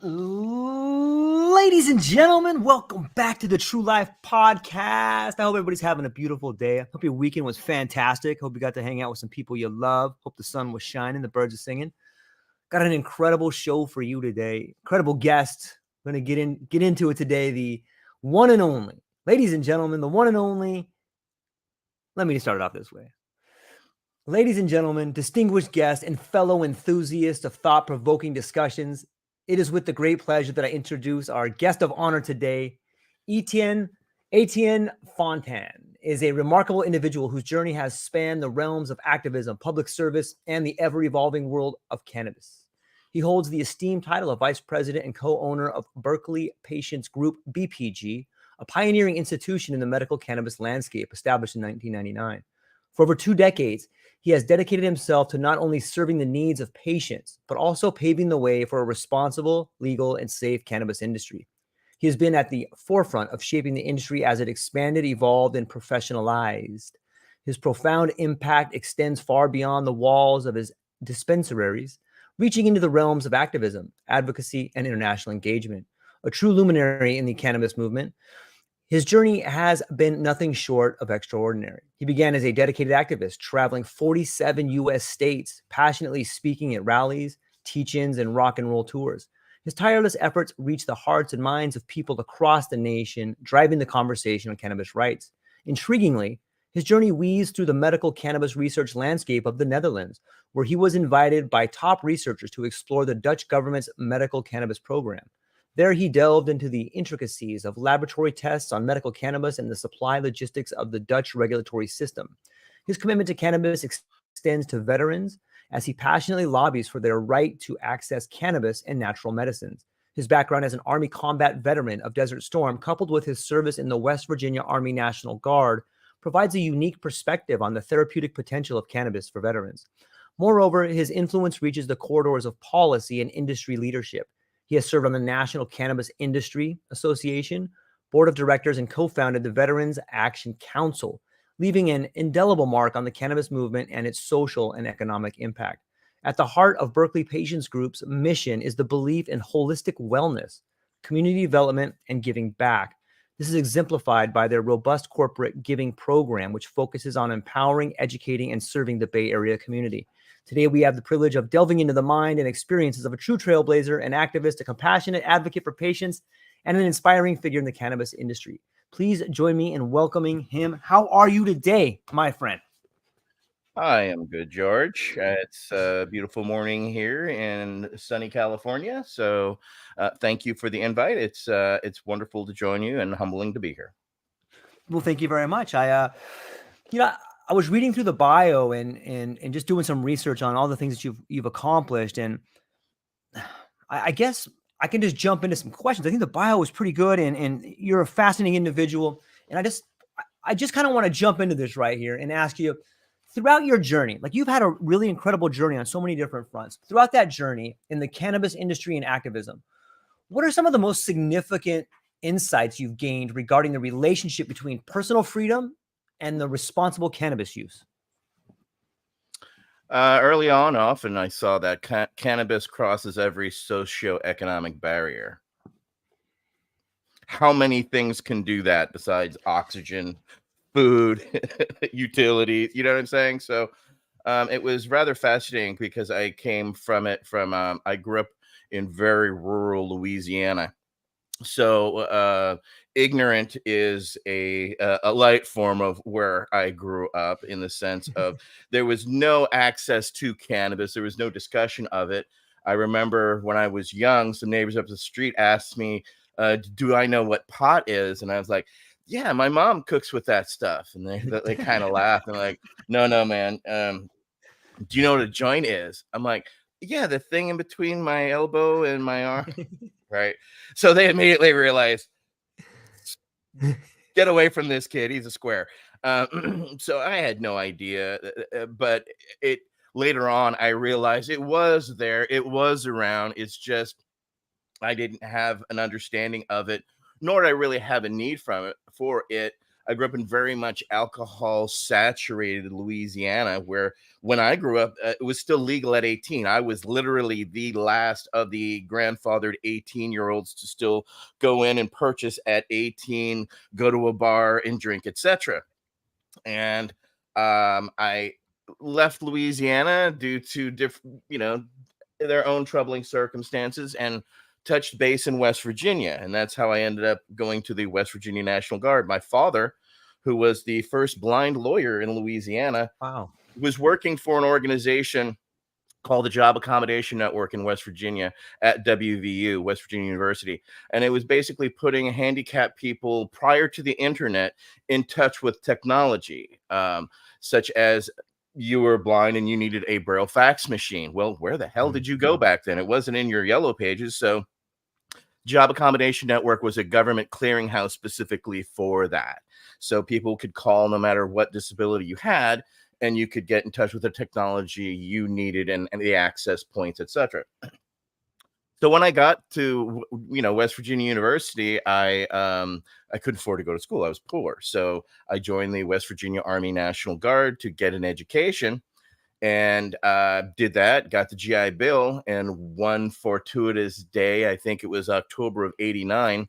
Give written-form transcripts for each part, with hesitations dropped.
Ladies and gentlemen, welcome back to the True Life Podcast. I hope everybody's having a beautiful day. I hope your weekend was fantastic. Hope you got to hang out with some people you love. Hope the sun was shining, the birds are singing. Got an incredible show for you today. Incredible guest. We're going to get into it today. The one and only, ladies and gentlemen, the one and only. Let me start it off this way. Ladies and gentlemen, distinguished guest and fellow enthusiast of thought-provoking discussions, it is with the great pleasure that I introduce our guest of honor today. Etienne Fontan is a remarkable individual whose journey has spanned the realms of activism, public service, and the ever-evolving world of cannabis. He holds the esteemed title of Vice President and co-owner of Berkeley Patients Group, BPG, a pioneering institution in the medical cannabis landscape established in 1999. For over 2 decades, he has dedicated himself to not only serving the needs of patients, but also paving the way for a responsible, legal, and safe cannabis industry. He has been at the forefront of shaping the industry as it expanded, evolved, and professionalized. His profound impact extends far beyond the walls of his dispensaries, reaching into the realms of activism, advocacy, and international engagement. A true luminary in the cannabis movement, his journey has been nothing short of extraordinary. He began as a dedicated activist, traveling 47 U.S. states, passionately speaking at rallies, teach-ins, and rock and roll tours. His tireless efforts reached the hearts and minds of people across the nation, driving the conversation on cannabis rights. Intriguingly, his journey weaves through the medical cannabis research landscape of the Netherlands, where he was invited by top researchers to explore the Dutch government's medical cannabis program. There, he delved into the intricacies of laboratory tests on medical cannabis and the supply logistics of the Dutch regulatory system. His commitment to cannabis extends to veterans as he passionately lobbies for their right to access cannabis and natural medicines. His background as an Army combat veteran of Desert Storm, coupled with his service in the West Virginia Army National Guard, provides a unique perspective on the therapeutic potential of cannabis for veterans. Moreover, his influence reaches the corridors of policy and industry leadership. He has served on the National Cannabis Industry Association, Board of Directors, and co-founded the Veterans Action Council, leaving an indelible mark on the cannabis movement and its social and economic impact. At the heart of Berkeley Patients Group's mission is the belief in holistic wellness, community development, and giving back. This is exemplified by their robust corporate giving program, which focuses on empowering, educating, and serving the Bay Area community. Today, we have the privilege of delving into the mind and experiences of a true trailblazer, an activist, a compassionate advocate for patients, and an inspiring figure in the cannabis industry. Please join me in welcoming him. How are you today, my friend? I am good, George. It's a beautiful morning here in sunny California. So thank you for the invite. It's wonderful to join you and humbling to be here. Well, thank you very much. I was reading through the bio and just doing some research on all the things that you've accomplished, and I guess I can just jump into some questions. I think the bio was pretty good, and you're a fascinating individual, and I just kind of want to jump into this right here and ask you, throughout your journey, like you've had a really incredible journey on so many different fronts. Throughout that journey in the cannabis industry and activism, what are some of the most significant insights you've gained regarding the relationship between personal freedom and the responsible cannabis use? Early on, often I saw that cannabis crosses every socioeconomic barrier. How many things can do that besides oxygen, food, utilities? You know what I'm saying? So it was rather fascinating because I came from I grew up in very rural Louisiana. So ignorant is a light form of where I grew up, in the sense of there was no access to cannabis. There was no discussion of it. I remember when I was young, some neighbors up the street asked me, do I know what pot is? And I was like, yeah, my mom cooks with that stuff. And they kind of laughed and like, no, man. Do you know what a joint is? I'm like, yeah, the thing in between my elbow and my arm. Right. So they immediately realized, get away from this kid. He's a square. So I had no idea, but it later on, I realized it was there. It was around. It's just, I didn't have an understanding of it, nor did I really have a need for it. I grew up in very much alcohol saturated Louisiana, where when I grew up, it was still legal at 18. I was literally the last of the grandfathered 18-year-olds to still go in and purchase at 18, go to a bar and drink, etc. And I left Louisiana due to different, their own troubling circumstances, and touched base in West Virginia. And that's how I ended up going to the West Virginia National Guard. My father, who was the first blind lawyer in Louisiana, Wow. was working for an organization called the Job Accommodation Network in West Virginia at WVU, West Virginia University. And it was basically putting handicapped people prior to the internet in touch with technology, such as you were blind and you needed a Braille fax machine. Well, where the hell did you go back then? It wasn't in your yellow pages. So Job Accommodation Network was a government clearinghouse specifically for that. So people could call no matter what disability you had, and you could get in touch with the technology you needed and the access points, etc. So when I got to West Virginia University, I couldn't afford to go to school. I was poor, so I joined the West Virginia Army National Guard to get an education, and did that. Got the GI Bill, and one fortuitous day, I think it was October of '89,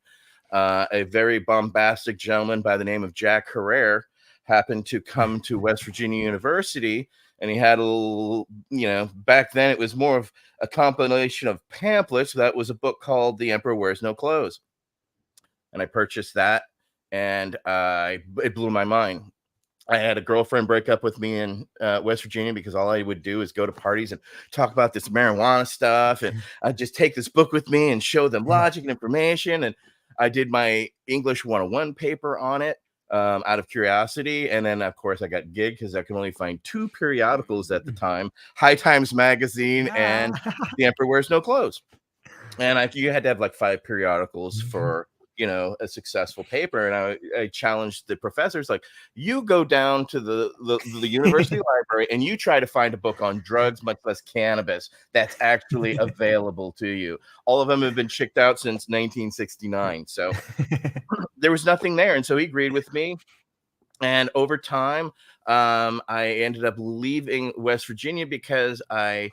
a very bombastic gentleman by the name of Jack Herrera happened to come to West Virginia University, and he had a little, back then it was more of a compilation of pamphlets. That was a book called The Emperor Wears No Clothes. And I purchased that, and it blew my mind. I had a girlfriend break up with me in West Virginia because all I would do is go to parties and talk about this marijuana stuff. And I'd just take this book with me and show them logic and information. And I did my English 101 paper on it out of curiosity. And then, of course, I got gigged because I could only find 2 periodicals at the time, High Times Magazine and The Emperor Wears No Clothes. And you had to have like 5 periodicals for a successful paper. And I challenged the professors, like, you go down to the university library and you try to find a book on drugs, much less cannabis, that's actually available to you. All of them have been checked out since 1969. So there was nothing there. And so he agreed with me. And over time, I ended up leaving West Virginia because I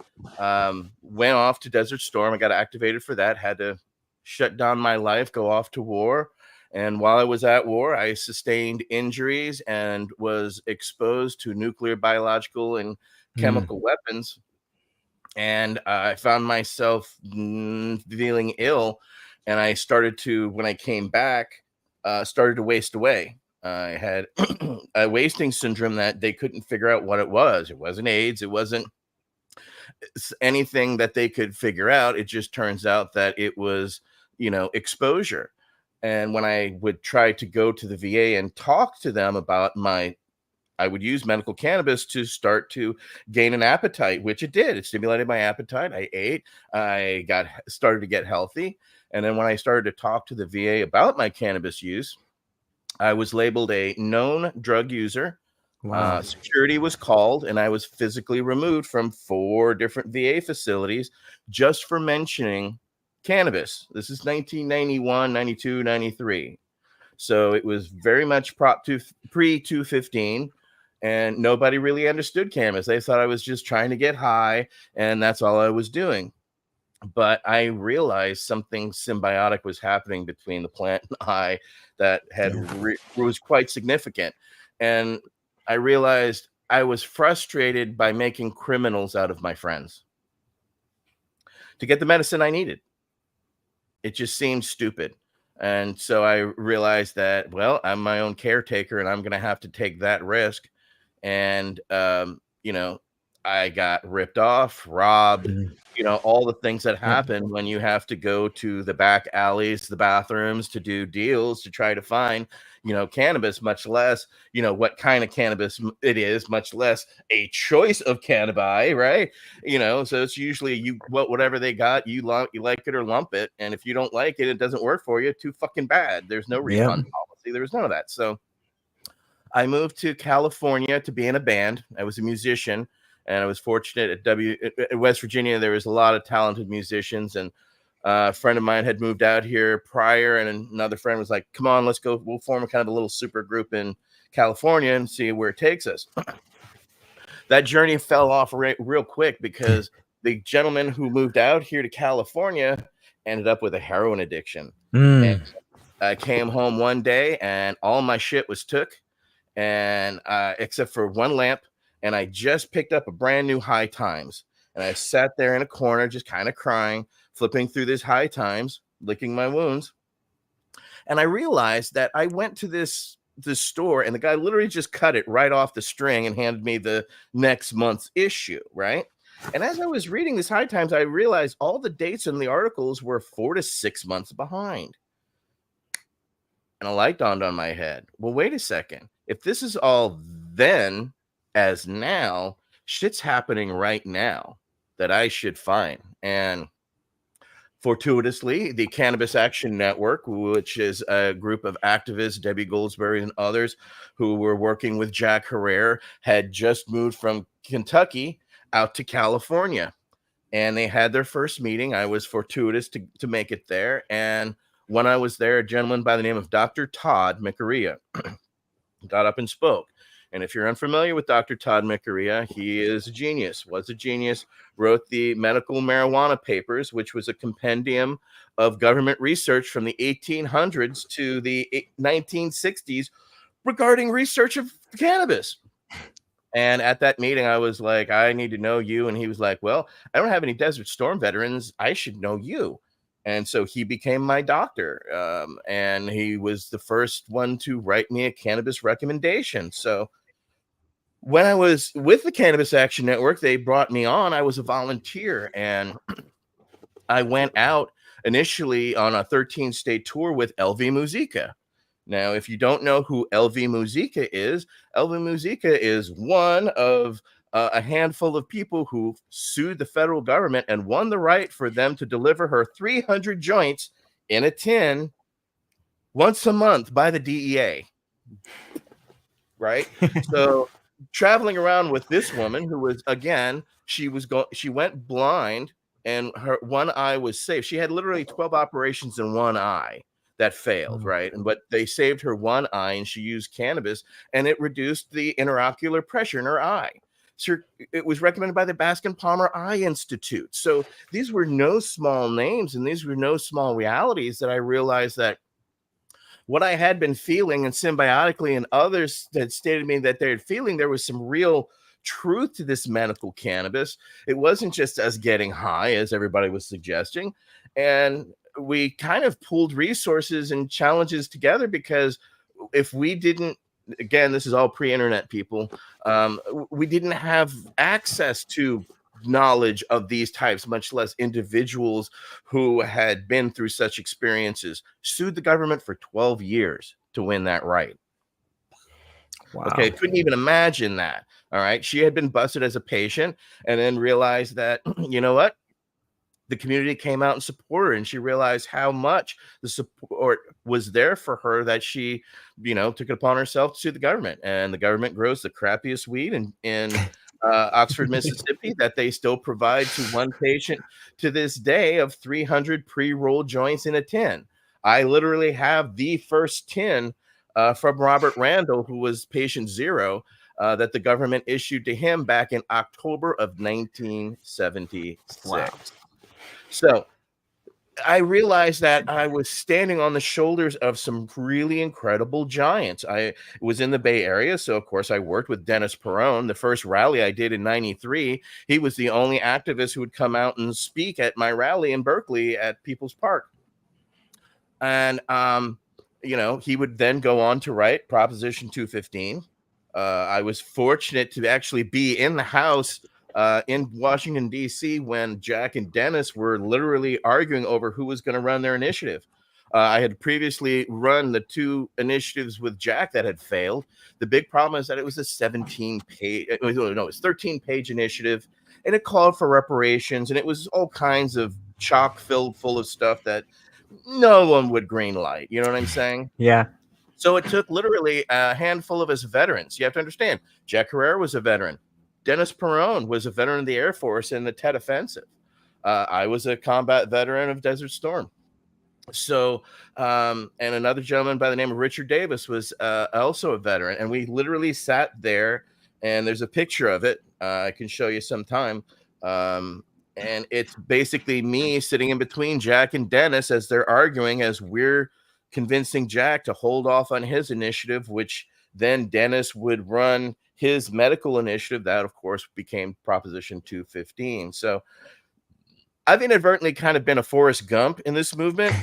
went off to Desert Storm. I got activated for that, had to shut down my life, go off to war. And while I was at war, I sustained injuries and was exposed to nuclear, biological, and chemical weapons. And I found myself feeling ill. And I started to, when I came back, started to waste away. I had a wasting syndrome that they couldn't figure out what it was. It wasn't AIDS. It wasn't anything that they could figure out. It just turns out that it was, exposure. And when I would try to go to the VA and talk to them about I would use medical cannabis to start to gain an appetite, which it did. It stimulated my appetite. I ate. I started to get healthy. And then when I started to talk to the VA about my cannabis use, I was labeled a known drug user. Wow. Security was called, and I was physically removed from 4 different VA facilities just for mentioning cannabis. This is 1991, 92, 93. So it was very much pre-215, and nobody really understood cannabis. They thought I was just trying to get high, and that's all I was doing. But I realized something symbiotic was happening between the plant and I that was quite significant. And I realized I was frustrated by making criminals out of my friends to get the medicine I needed. It just seemed stupid. And so I realized that, well, I'm my own caretaker and I'm going to have to take that risk. And, I got ripped off, robbed, all the things that happen when you have to go to the back alleys, the bathrooms to do deals to try to find, cannabis, much less, what kind of cannabis it is, much less a choice of cannabi, right? So it's usually whatever they got, you like it or lump it. And if you don't like it, it doesn't work for you, too fucking bad. There's no refund policy. There was none of that. So I moved to California to be in a band. I was a musician. And I was fortunate at West Virginia. There was a lot of talented musicians, and A friend of mine had moved out here prior, and another friend was like, come on, let's go. We'll form a kind of a little super group in California and see where it takes us. That journey fell off real quick because the gentleman who moved out here to California ended up with a heroin addiction. And I came home one day and all my shit was took, and except for one lamp, and I just picked up a brand new High Times, and I sat there in a corner just kind of crying, flipping through this High Times, licking my wounds. And I realized that I went to this store, and the guy literally just cut it right off the string and handed me the next month's issue, right? And as I was reading this High Times, I realized all the dates in the articles were 4 to 6 months behind. And a light dawned on my head. Well, wait a second. If this is all then as now, shit's happening right now that I should find. And fortuitously, the Cannabis Action Network, which is a group of activists, Debbie Goldsberry and others who were working with Jack Herrera, had just moved from Kentucky out to California. And they had their first meeting. I was fortuitous to make it there. And when I was there, a gentleman by the name of Dr. Todd McArea got up and spoke. And if you're unfamiliar with Dr. Todd McArea, he is a genius, was a genius, wrote the medical marijuana papers, which was a compendium of government research from the 1800s to the 1960s regarding research of cannabis. And at that meeting, I was like, I need to know you. And he was like, well, I don't have any Desert Storm veterans. I should know you. And so he became my doctor. And he was the first one to write me a cannabis recommendation. So when I was with the Cannabis Action Network, they brought me on. I was a volunteer, and I went out initially on a 13-state tour with LV Musica. Now, if you don't know who LV Musica is one of a handful of people who sued the federal government and won the right for them to deliver her 300 joints in a tin once a month by the DEA. Right? So traveling around with this woman who was, again, she went blind and her one eye was saved. She had literally 12 operations in one eye that failed, right? But they saved her one eye, and she used cannabis, and it reduced the interocular pressure in her eye. So it was recommended by the Baskin Palmer Eye Institute. So these were no small names, and these were no small realities that I realized that what I had been feeling and symbiotically, and others that stated to me that they're feeling, there was some real truth to this medical cannabis. It wasn't just us getting high, as everybody was suggesting. And we kind of pooled resources and challenges together, because if we didn't, again, this is all pre-internet, people, we didn't have access to knowledge of these types, much less individuals who had been through such experiences. Sued the government for 12 years to win that right. Wow. Okay, couldn't even imagine that. All right, she had been busted as a patient, and then realized that, you know what, the community came out and supported her, and she realized how much the support was there for her, that she, took it upon herself to sue the government. And the government grows the crappiest weed in Oxford, Mississippi, that they still provide to one patient to this day of 300 pre-rolled joints in a tin. I literally have the first tin from Robert Randall, who was patient 0, that the government issued to him back in October of 1976. Wow. So I realized that I was standing on the shoulders of some really incredible giants. I was in the Bay Area, so of course I worked with Dennis Perone. The first rally I did in '93, he was the only activist who would come out and speak at my rally in Berkeley at People's Park. And, he would then go on to write Proposition 215. I was fortunate to actually be in the House in Washington, D.C., when Jack and Dennis were literally arguing over who was going to run their initiative. I had previously run the 2 initiatives with Jack that had failed. The big problem is that it was a 13-page initiative, and it called for reparations, and it was all kinds of chock filled full of stuff that no one would green light. You know what I'm saying? Yeah. So it took literally a handful of us veterans. You have to understand, Jack Herrera was a veteran. Dennis Perone was a veteran of the Air Force in the Tet Offensive. I was a combat veteran of Desert Storm. So, and another gentleman by the name of Richard Davis was also a veteran, and we literally sat there. And there's a picture of it. I can show you sometime. And it's basically me sitting in between Jack and Dennis as they're arguing, as we're convincing Jack to hold off on his initiative, which then Dennis would run his medical initiative. That, of course, became Proposition 215. So I've inadvertently kind of been a Forrest Gump in this movement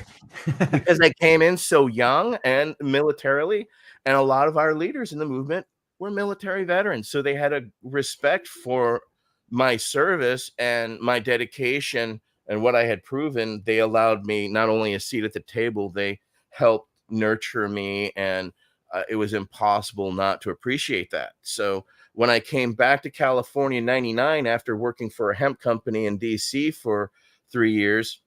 because I came in so young and militarily, and a lot of our leaders in the movement were military veterans. So they had a respect for my service and my dedication and what I had proven. They allowed me not only a seat at the table, they helped nurture me, and it was impossible not to appreciate that. So when I came back to California in 99 after working for a hemp company in DC for 3 years,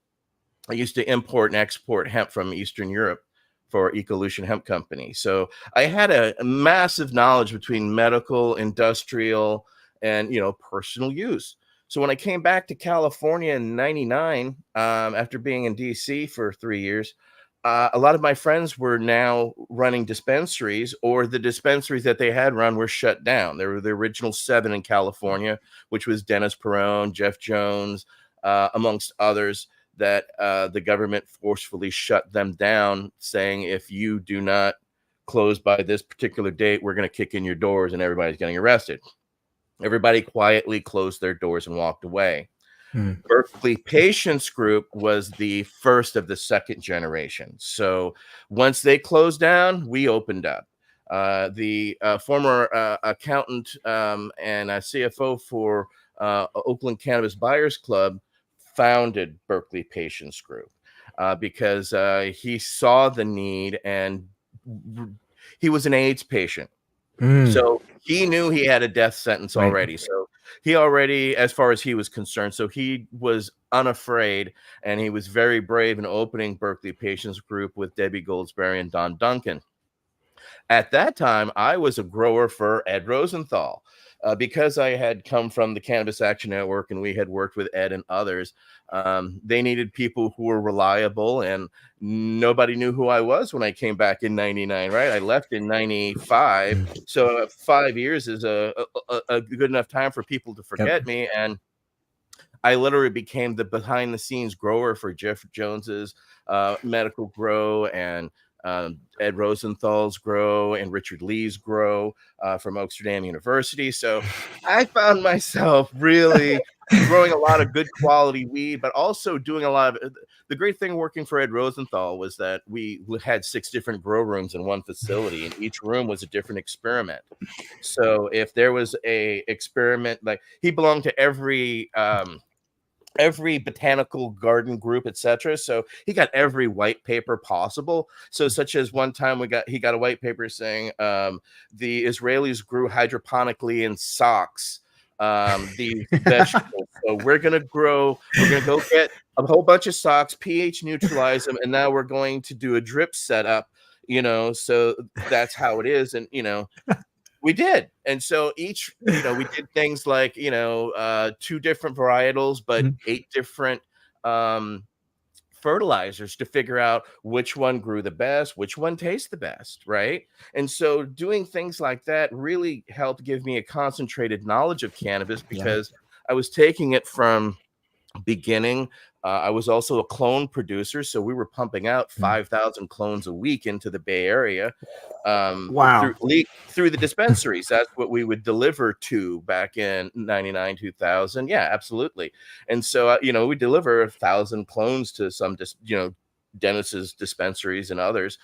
I used to import and export hemp from Eastern Europe for Ecolution Hemp Company. So I had a massive knowledge between medical, industrial, and personal use. So when I came back to California in '99, after being in DC for 3 years, a lot of my friends were now running dispensaries, or the dispensaries that they had run were shut down. There were the original 7 in California, which was Dennis Perone, Jeff Jones, amongst others, that the government forcefully shut them down, saying, if you do not close by this particular date, we're going to kick in your doors and everybody's getting arrested. Everybody quietly closed their doors and walked away. Berkeley Patients Group was the first of the second generation. So once they closed down, we opened up. The former accountant and a CFO for Oakland Cannabis Buyers Club founded Berkeley Patients Group because he saw the need, and he was an AIDS patient. So he knew he had a death sentence already. So he already, as far as he was concerned, so he was unafraid, and he was very brave in opening Berkeley Patients Group with Debbie Goldsberry and Don Duncan. At that time, I was a grower for Ed Rosenthal. Because I had come from the Cannabis Action Network and we had worked with Ed and others, they needed people who were reliable, and nobody knew who I was when I came back in 99, right? I left in 95. So 5 years is a good enough time for people to forget me. And I literally became the behind the scenes grower for Jeff Jones's medical grow, and Ed Rosenthal's grow, and Richard Lee's grow from Amsterdam University. So I found myself really growing a lot of good quality weed, but also doing a lot of the great thing working for Ed Rosenthal was that we had 6 different grow rooms in one facility, and each room was a different experiment. So if there was a experiment, like he belonged to every botanical garden group, etc. So he got every white paper possible. So such as one time he got a white paper saying the Israelis grew hydroponically in socks these vegetables. So we're gonna go get a whole bunch of socks, pH neutralize them, and now we're going to do a drip setup, so that's how it is. And we did. And so each, we did things like, 2 different varietals, but 8 different fertilizers to figure out which one grew the best, which one tastes the best, right? And so doing things like that really helped give me a concentrated knowledge of cannabis, because I was taking it from beginning. I was also a clone producer, so we were pumping out 5,000 clones a week into the Bay Area through the dispensaries. That's what we would deliver to back in 99, 2000. Yeah, absolutely. And so, we deliver 1,000 clones to some, Dennis's dispensaries and others,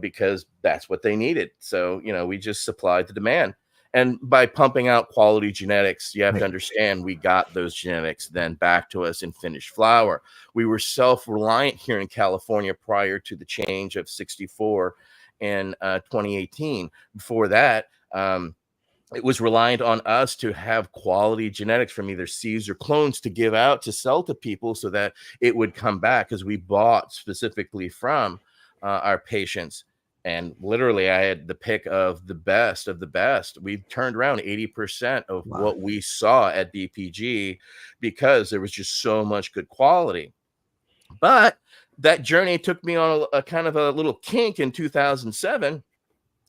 because that's what they needed. So, we just supplied the demand. And by pumping out quality genetics, you have to understand, we got those genetics then back to us in finished flower. We were self-reliant here in California prior to the change of 64 in 2018. Before that, it was reliant on us to have quality genetics from either seeds or clones to give out to sell to people so that it would come back, because we bought specifically from our patients. And literally, I had the pick of the best of the best. We turned around 80% of Wow. what we saw at BPG because there was just so much good quality. But that journey took me on a kind of a little kink in 2007.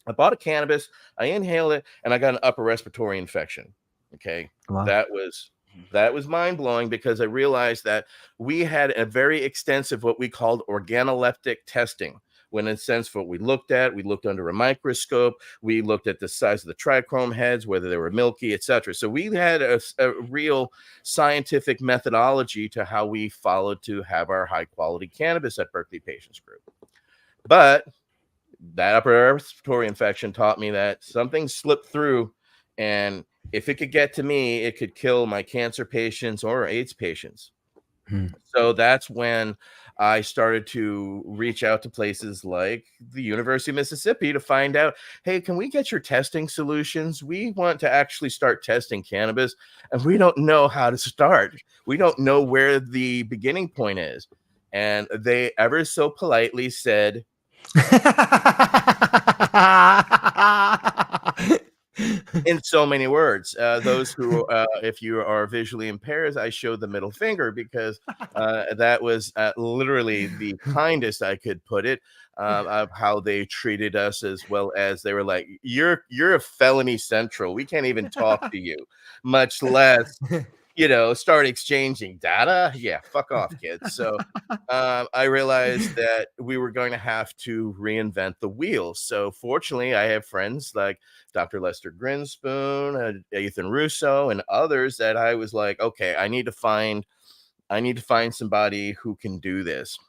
I bought a cannabis, I inhaled it, and I got an upper respiratory infection. Okay. Wow. That was mind blowing because I realized that we had a very extensive what we called organoleptic testing. When in a sense, what we looked under a microscope, we looked at the size of the trichrome heads, whether they were milky, etc. So we had a real scientific methodology to how we followed to have our high quality cannabis at Berkeley Patients Group. But that upper respiratory infection taught me that something slipped through, and if it could get to me, it could kill my cancer patients or AIDS patients. So that's when I started to reach out to places like the University of Mississippi to find out, hey, can we get your testing solutions? We want to actually start testing cannabis, and we don't know how to start. We don't know where the beginning point is. And they ever so politely said, in so many words, those who, if you are visually impaired, I showed the middle finger because that was literally the kindest I could put it, of how they treated us, as well as they were like, "You're a felony central. We can't even talk to you, much less start exchanging data. Yeah, fuck off, kids." So I realized that we were going to have to reinvent the wheel. So fortunately, I have friends like Dr. Lester Grinspoon, Ethan Russo, and others that I was like, okay, I need to find somebody who can do this.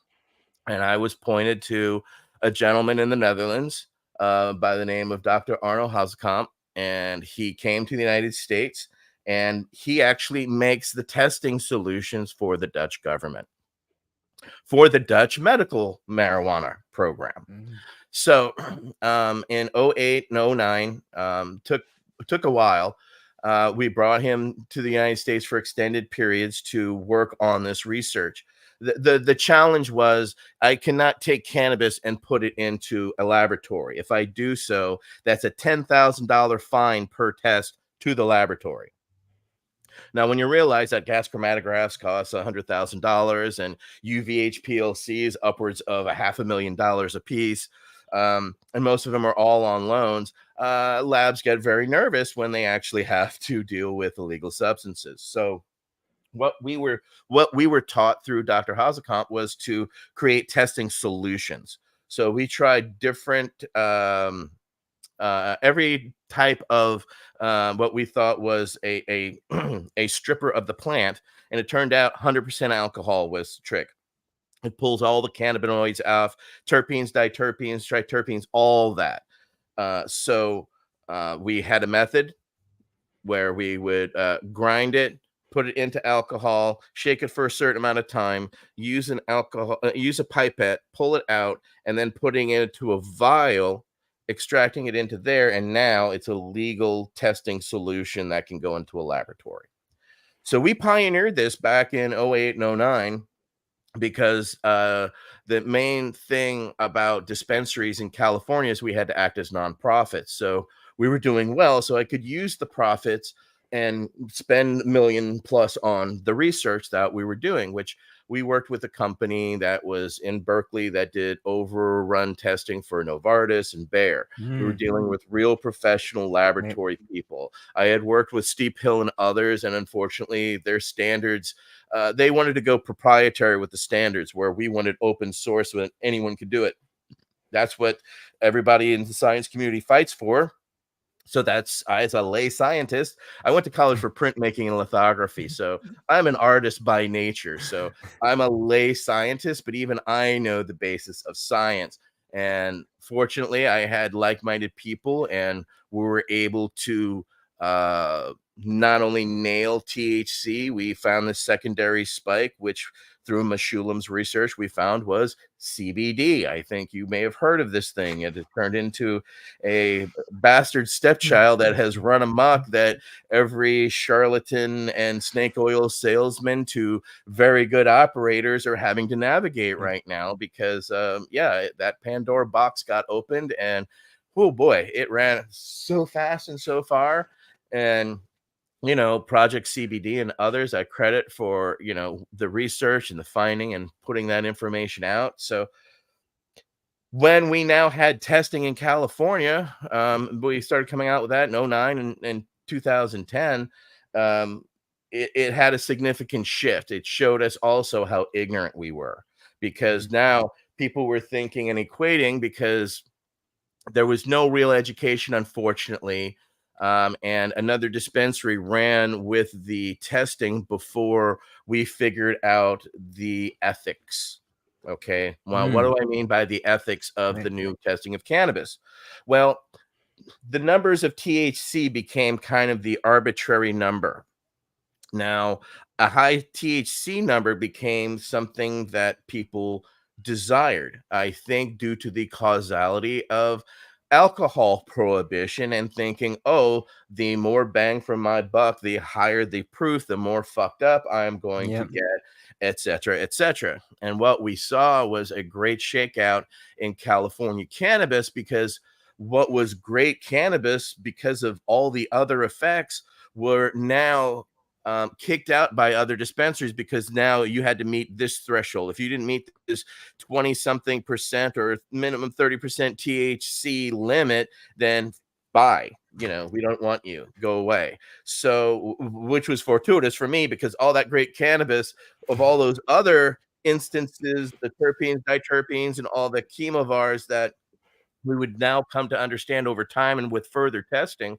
And I was pointed to a gentleman in the Netherlands by the name of Dr. Arno Hazekamp, and he came to the United States, and he actually makes the testing solutions for the Dutch government, for the Dutch medical marijuana program. So in 08 and 09, took a while. We brought him to the United States for extended periods to work on this research. The challenge was I cannot take cannabis and put it into a laboratory. If I do so, that's a $10,000 fine per test to the laboratory. Now, when you realize that gas chromatographs cost $100,000 and UVH PLCs upwards of $500,000 a piece, and most of them are all on loans, labs get very nervous when they actually have to deal with illegal substances. So what we were taught through Dr. Hazekamp was to create testing solutions. So we tried different every type of what we thought was a a stripper of the plant, and it turned out 100% alcohol was the trick. It pulls all the cannabinoids off, terpenes, diterpenes, triterpenes, all that. So we had a method where we would grind it, put it into alcohol, shake it for a certain amount of time, use a pipette, pull it out, and then putting it into a vial, extracting it into there, and now it's a legal testing solution that can go into a laboratory. So we pioneered this back in 08 and 09 because the main thing about dispensaries in California is we had to act as nonprofits. So we were doing well, so I could use the profits and spend $1 million plus on the research that we were doing, which we worked with a company that was in Berkeley that did overrun testing for Novartis and Bayer. We were dealing with real professional laboratory people. I had worked with Steep Hill and others, and unfortunately their standards, they wanted to go proprietary with the standards, where we wanted open source so that anyone could do it. That's what everybody in the science community fights for. So that's, as a lay scientist, I went to college for printmaking and lithography. So I'm an artist by nature. So I'm a lay scientist, but even I know the basis of science. And fortunately, I had like-minded people, and we were able to not only nail THC, we found the secondary spike, which through Meshulam's research, we found was CBD. I think you may have heard of this thing. It has turned into a bastard stepchild that has run amok, that every charlatan and snake oil salesman to very good operators are having to navigate right now, because that Pandora box got opened, and oh boy, it ran so fast and so far. And Project CBD and others I credit for, the research and the finding and putting that information out. So when we now had testing in California, we started coming out with that in 09 and 2010. It had a significant shift. It showed us also how ignorant we were, because now people were thinking and equating, because there was no real education, unfortunately. And another dispensary ran with the testing before we figured out the ethics. Okay. Well, what do I mean by the ethics of the new testing of cannabis? Well, the numbers of THC became kind of the arbitrary number. Now, a high THC number became something that people desired, I think, due to the causality of alcohol prohibition, and thinking, oh, the more bang for my buck, the higher the proof, the more fucked up I'm going to get, etc., etc. And what we saw was a great shakeout in California cannabis, because what was great cannabis, because of all the other effects, were now kicked out by other dispensaries, because now you had to meet this threshold. If you didn't meet this 20 something percent or minimum 30% THC limit, then bye. We don't want you. Go away. So, which was fortuitous for me, because all that great cannabis of all those other instances, the terpenes, diterpenes, and all the chemovars that we would now come to understand over time and with further testing,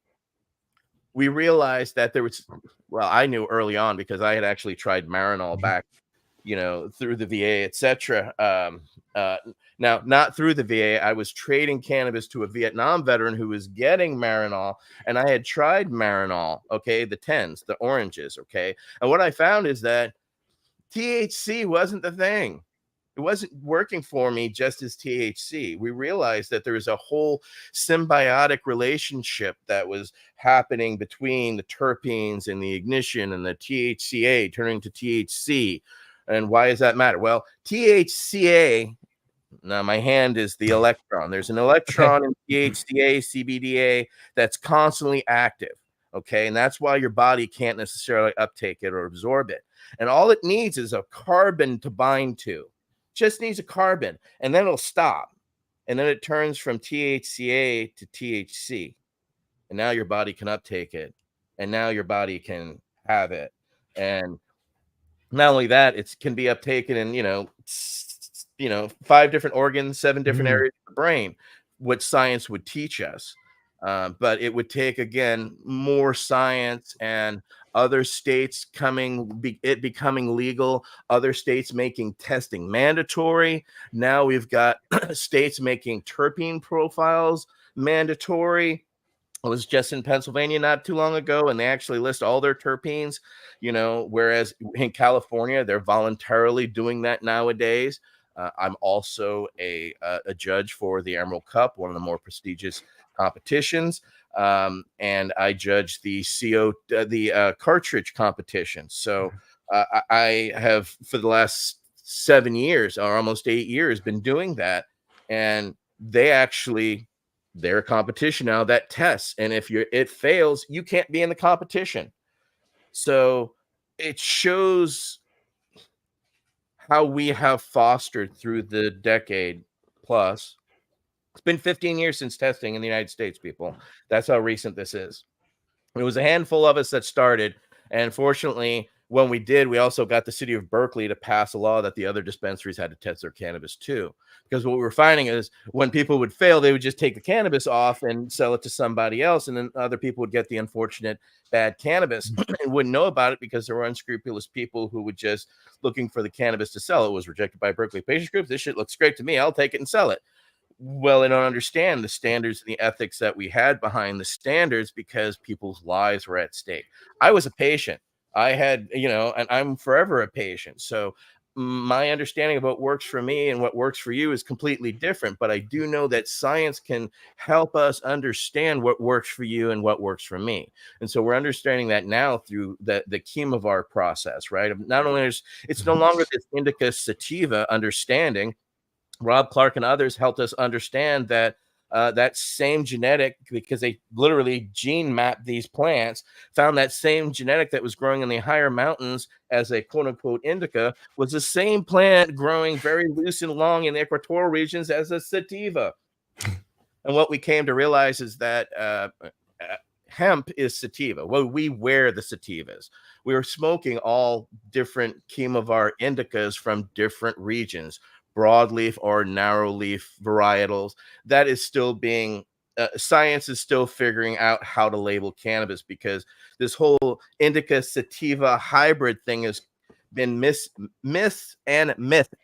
we realized that there was, well, I knew early on, because I had actually tried Marinol back, through the VA, etc. Now, not through the VA. I was trading cannabis to a Vietnam veteran who was getting Marinol, and I had tried Marinol, okay, the 10s, the oranges, okay. And what I found is that THC wasn't the thing. It wasn't working for me just as THC. We realized that there was a whole symbiotic relationship that was happening between the terpenes and the ignition and the THCA turning to THC. And why does that matter? Well, THCA, now my hand is the electron. There's an electron in THCA, CBDA that's constantly active. Okay. And that's why your body can't necessarily uptake it or absorb it. And all it needs is a carbon to bind to. Just needs a carbon, and then it'll stop. And then it turns from THCA to THC. And now your body can uptake it. And now your body can have it. And not only that, it can be uptaken in, 5 different organs, 7 different areas of the brain, what science would teach us. But it would take, again, more science and other states becoming legal, other states making testing mandatory. Now we've got states making terpene profiles mandatory. I was just in Pennsylvania not too long ago, and they actually list all their terpenes, whereas in California, they're voluntarily doing that nowadays. I'm also a judge for the Emerald Cup, one of the more prestigious competitions, and I judge the cartridge competition. So I have, for the last 7 years or almost 8 years, been doing that, and they're a competition now that tests, and if it fails, you can't be in the competition. So it shows how we have fostered through the decade plus. It's been 15 years since testing in the United States, people. That's how recent this is. It was a handful of us that started, and fortunately, when we did, we also got the city of Berkeley to pass a law that the other dispensaries had to test their cannabis too. Because what we were finding is, when people would fail, they would just take the cannabis off and sell it to somebody else, and then other people would get the unfortunate bad cannabis and wouldn't know about it, because there were unscrupulous people who would just looking for the cannabis to sell. It was rejected by Berkeley patient groups. This shit looks great to me. I'll take it and sell it. Well, they don't understand the standards and the ethics that we had behind the standards, because people's lives were at stake. I was a patient. I had, and I'm forever a patient. So my understanding of what works for me and what works for you is completely different. But I do know that science can help us understand what works for you and what works for me. And so we're understanding that now through the chemovar process, right? Not only is it's no longer this indica sativa understanding. Rob Clark and others helped us understand that that same genetic, because they literally gene mapped these plants, found that same genetic that was growing in the higher mountains as a quote unquote indica was the same plant growing very loose and long in the equatorial regions as a sativa. And what we came to realize is that hemp is sativa. Well, we wear the sativas. We were smoking all different chemovar indicas from different regions, broadleaf or narrowleaf varietals. That is still being science is still figuring out how to label cannabis, because this whole indica sativa hybrid thing has been myth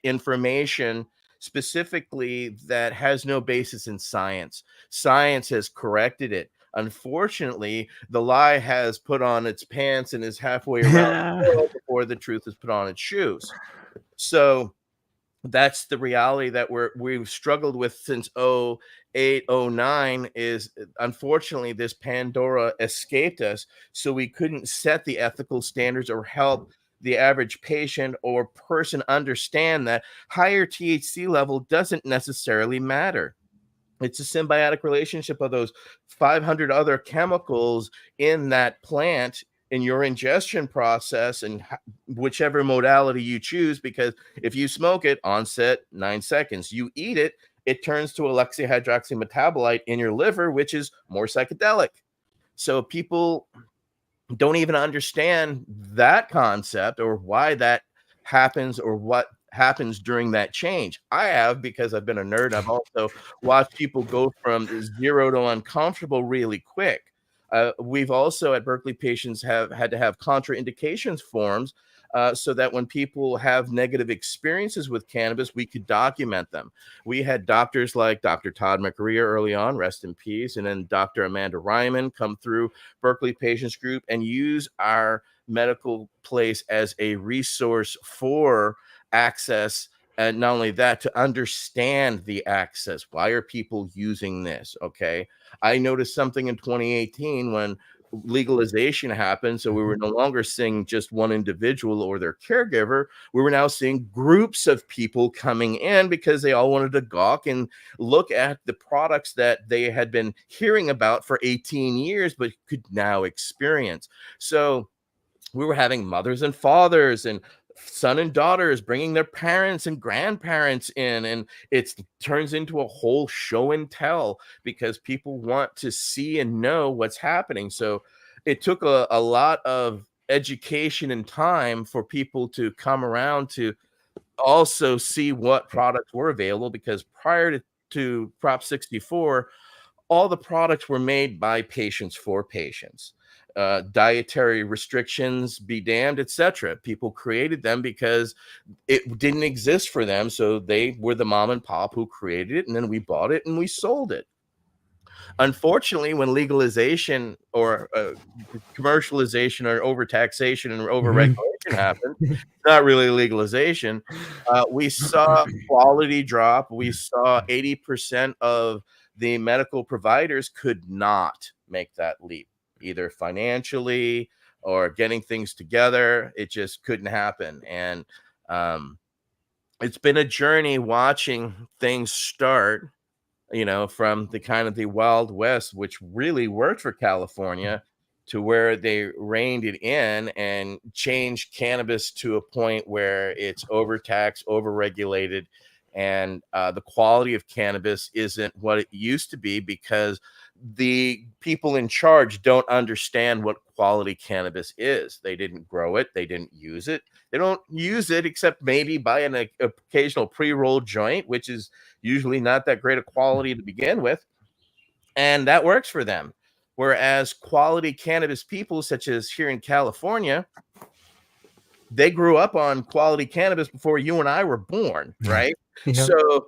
information, specifically, that has no basis in science. Science has corrected it. Unfortunately, the lie has put on its pants and is halfway around the world before the truth is put on its shoes. So that's the reality that we've struggled with since 08, 09. Is unfortunately this Pandora escaped us, so we couldn't set the ethical standards or help the average patient or person understand that higher THC level doesn't necessarily matter. It's a symbiotic relationship of those 500 other chemicals in that plant in your ingestion process, and whichever modality you choose. Because if you smoke it, onset 9 seconds. You eat it, it turns to alexihydroxy metabolite in your liver, which is more psychedelic. So people don't even understand that concept or why that happens or what happens during that change. I have, because I've been a nerd. I've also watched people go from zero to uncomfortable really quick. We've also at Berkeley, patients have had to have contraindications forms, so that when people have negative experiences with cannabis, we could document them. We had doctors like Dr. Todd McRae early on, rest in peace, and then Dr. Amanda Ryman come through Berkeley Patients Group and use our medical place as a resource for access. And not only that, to understand the access. Why are people using this? Okay. I noticed something in 2018 when legalization happened. So we were no longer seeing just one individual or their caregiver. We were now seeing groups of people coming in because they all wanted to gawk and look at the products that they had been hearing about for 18 years, but could now experience. So we were having mothers and fathers and son and daughters bringing their parents and grandparents in, and it turns into a whole show and tell because people want to see and know what's happening. So it took a lot of education and time for people to come around to also see what products were available, because prior to Prop 64, all the products were made by patients for patients. Dietary restrictions be damned, etc. People created them because it didn't exist for them, so they were the mom and pop who created it, and then we bought it and we sold it. Unfortunately, when legalization or commercialization or overtaxation and overregulation happened, not really legalization, we saw quality drop. We saw 80% of the medical providers could not make that leap, either financially or getting things together. It just couldn't happen. And it's been a journey watching things start, from the kind of the Wild West, which really worked for California, to where they reined it in and changed cannabis to a point where it's overtaxed, overregulated, and the quality of cannabis isn't what it used to be because the people in charge don't understand what quality cannabis is. They didn't grow it. They didn't use it. They don't use it except maybe buy an occasional pre-rolled joint, which is usually not that great a quality to begin with. And that works for them. Whereas quality cannabis people, such as here in California, they grew up on quality cannabis before you and I were born, right? Yep. So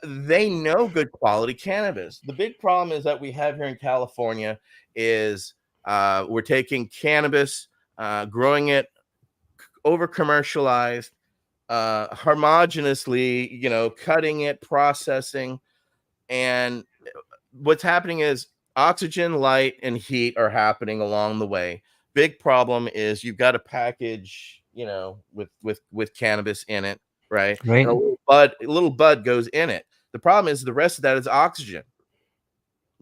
they know good quality cannabis. The big problem is that we have here in California is we're taking cannabis, growing it over commercialized, homogeneously, cutting it, processing. And what's happening is oxygen, light, and heat are happening along the way. Big problem is you've got a package, with cannabis in it, right? Right. And a little bud goes in it. The problem is the rest of that is oxygen.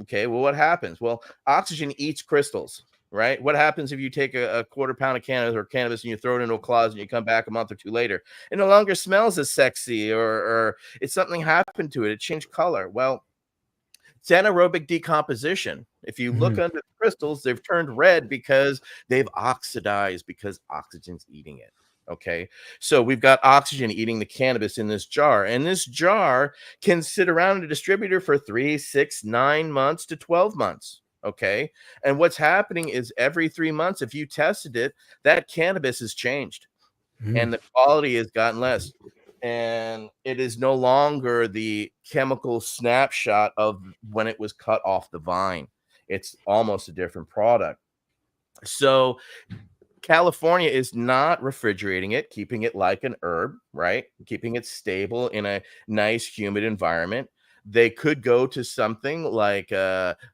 Okay, well, what happens? Well, oxygen eats crystals, right? What happens if you take a quarter pound of cannabis and you throw it into a closet and you come back a month or two later? It no longer smells as sexy, or it's something happened to it. It changed color. Well, it's anaerobic decomposition. If you look Mhm. under the crystals, they've turned red because they've oxidized because oxygen's eating it. Okay. So we've got oxygen eating the cannabis in this jar, and this jar can sit around a distributor for 3, 6, 9 months to 12 months. Okay. And what's happening is every 3 months, if you tested it, that cannabis has changed Mhm. and the quality has gotten less. And it is no longer the chemical snapshot of when it was cut off the vine. It's almost a different product. So California is not refrigerating it, keeping it like an herb, right? Keeping it stable in a nice, humid environment. They could go to something like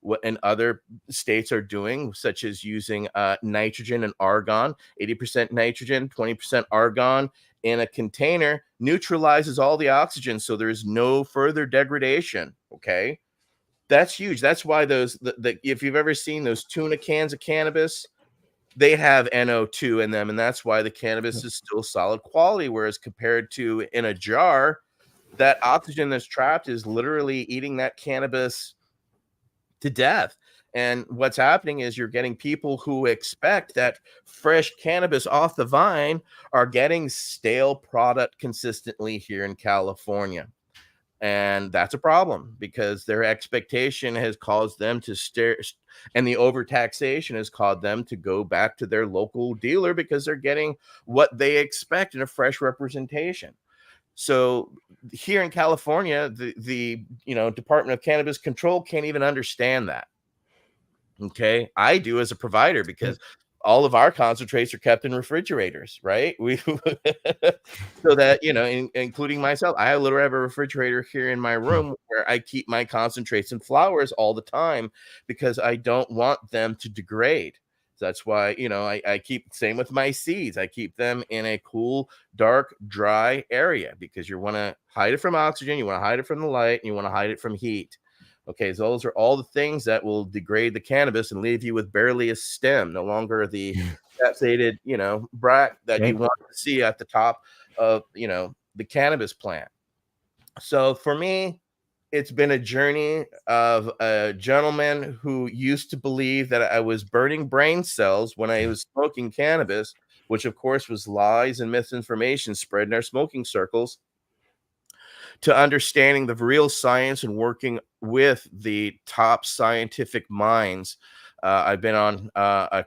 what in other states are doing, such as using nitrogen and argon, 80% nitrogen, 20% argon in a container, neutralizes all the oxygen. So there's no further degradation. Okay. That's huge. That's why if you've ever seen those tuna cans of cannabis, they have NO2 in them, and that's why the cannabis is still solid quality. Whereas compared to in a jar, that oxygen that's trapped is literally eating that cannabis to death. And what's happening is you're getting people who expect that fresh cannabis off the vine are getting stale product consistently here in California. And that's a problem because their expectation has caused them to stare, and the overtaxation has caused them to go back to their local dealer because they're getting what they expect in a fresh representation. So here in California, the Department of Cannabis Control can't even understand that. Okay, I do as a provider Yep. because all of our concentrates are kept in refrigerators, right? We so that including myself, I literally have a refrigerator here in my room where I keep my concentrates and flowers all the time because I don't want them to degrade. So that's why I keep same with my seeds. I keep them in a cool, dark, dry area because you want to hide it from oxygen, you want to hide it from the light, and you want to hide it from heat. Okay, so those are all the things that will degrade the cannabis and leave you with barely a stem, no longer the capsated, bract that you Okay. want to see at the top of, the cannabis plant. So for me, it's been a journey of a gentleman who used to believe that I was burning brain cells when I was smoking cannabis, which of course was lies and misinformation spread in our smoking circles, to understanding the real science and working with the top scientific minds. I've been on a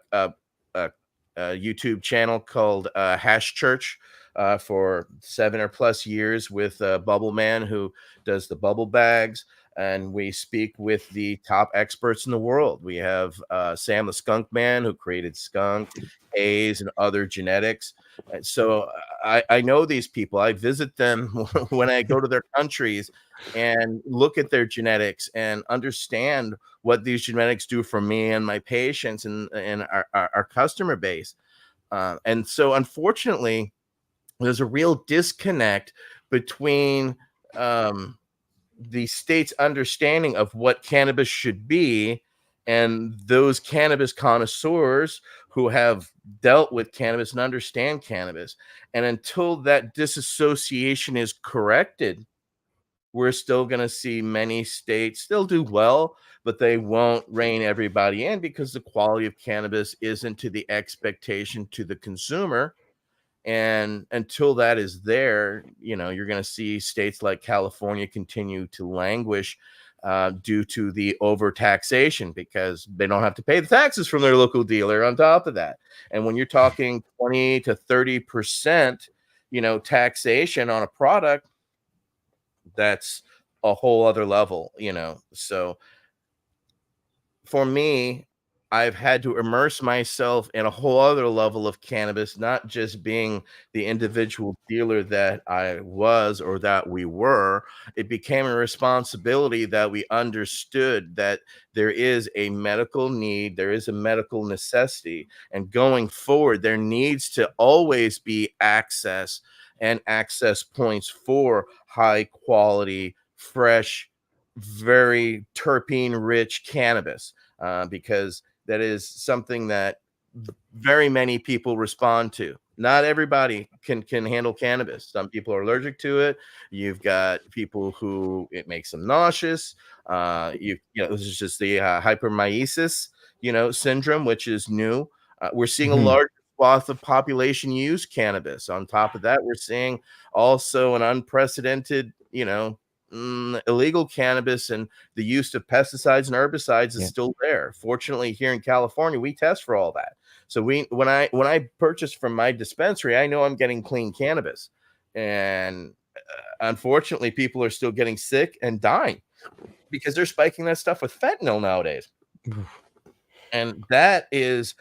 YouTube channel called Hash Church for 7 or plus years with Bubble Man, who does the bubble bags. And we speak with the top experts in the world. We have Sam the Skunk Man, who created skunk, haze, and other genetics. And so I know these people. I visit them when I go to their countries and look at their genetics and understand what these genetics do for me and my patients and our customer base. And so, unfortunately, there's a real disconnect between the state's understanding of what cannabis should be and those cannabis connoisseurs who have dealt with cannabis and understand cannabis. And until that disassociation is corrected, we're still going to see many states still do well, but they won't rein everybody in because the quality of cannabis isn't to the expectation to the consumer. And until that is there, you're going to see states like California continue to languish due to the overtaxation because they don't have to pay the taxes from their local dealer on top of that. And when you're talking 20 to 30%, taxation on a product, that's a whole other level. So for me, I've had to immerse myself in a whole other level of cannabis, not just being the individual dealer that I was or that we were. It became a responsibility that we understood that there is a medical need, there is a medical necessity, and going forward, there needs to always be access and access points for high quality, fresh, very terpene rich cannabis, because that is something that very many people respond to. Not everybody can handle cannabis. Some people are allergic to it. You've got people who it makes them nauseous. You know, this is just the hypermeiosis, syndrome, which is new. We're seeing a Mhm. large swath of population use cannabis. On top of that, we're seeing also an unprecedented, illegal cannabis, and the use of pesticides and herbicides is Yeah. still there. Fortunately, here in California, we test for all that. So when I purchase from my dispensary, I know I'm getting clean cannabis. And unfortunately, people are still getting sick and dying because they're spiking that stuff with fentanyl nowadays. And that is,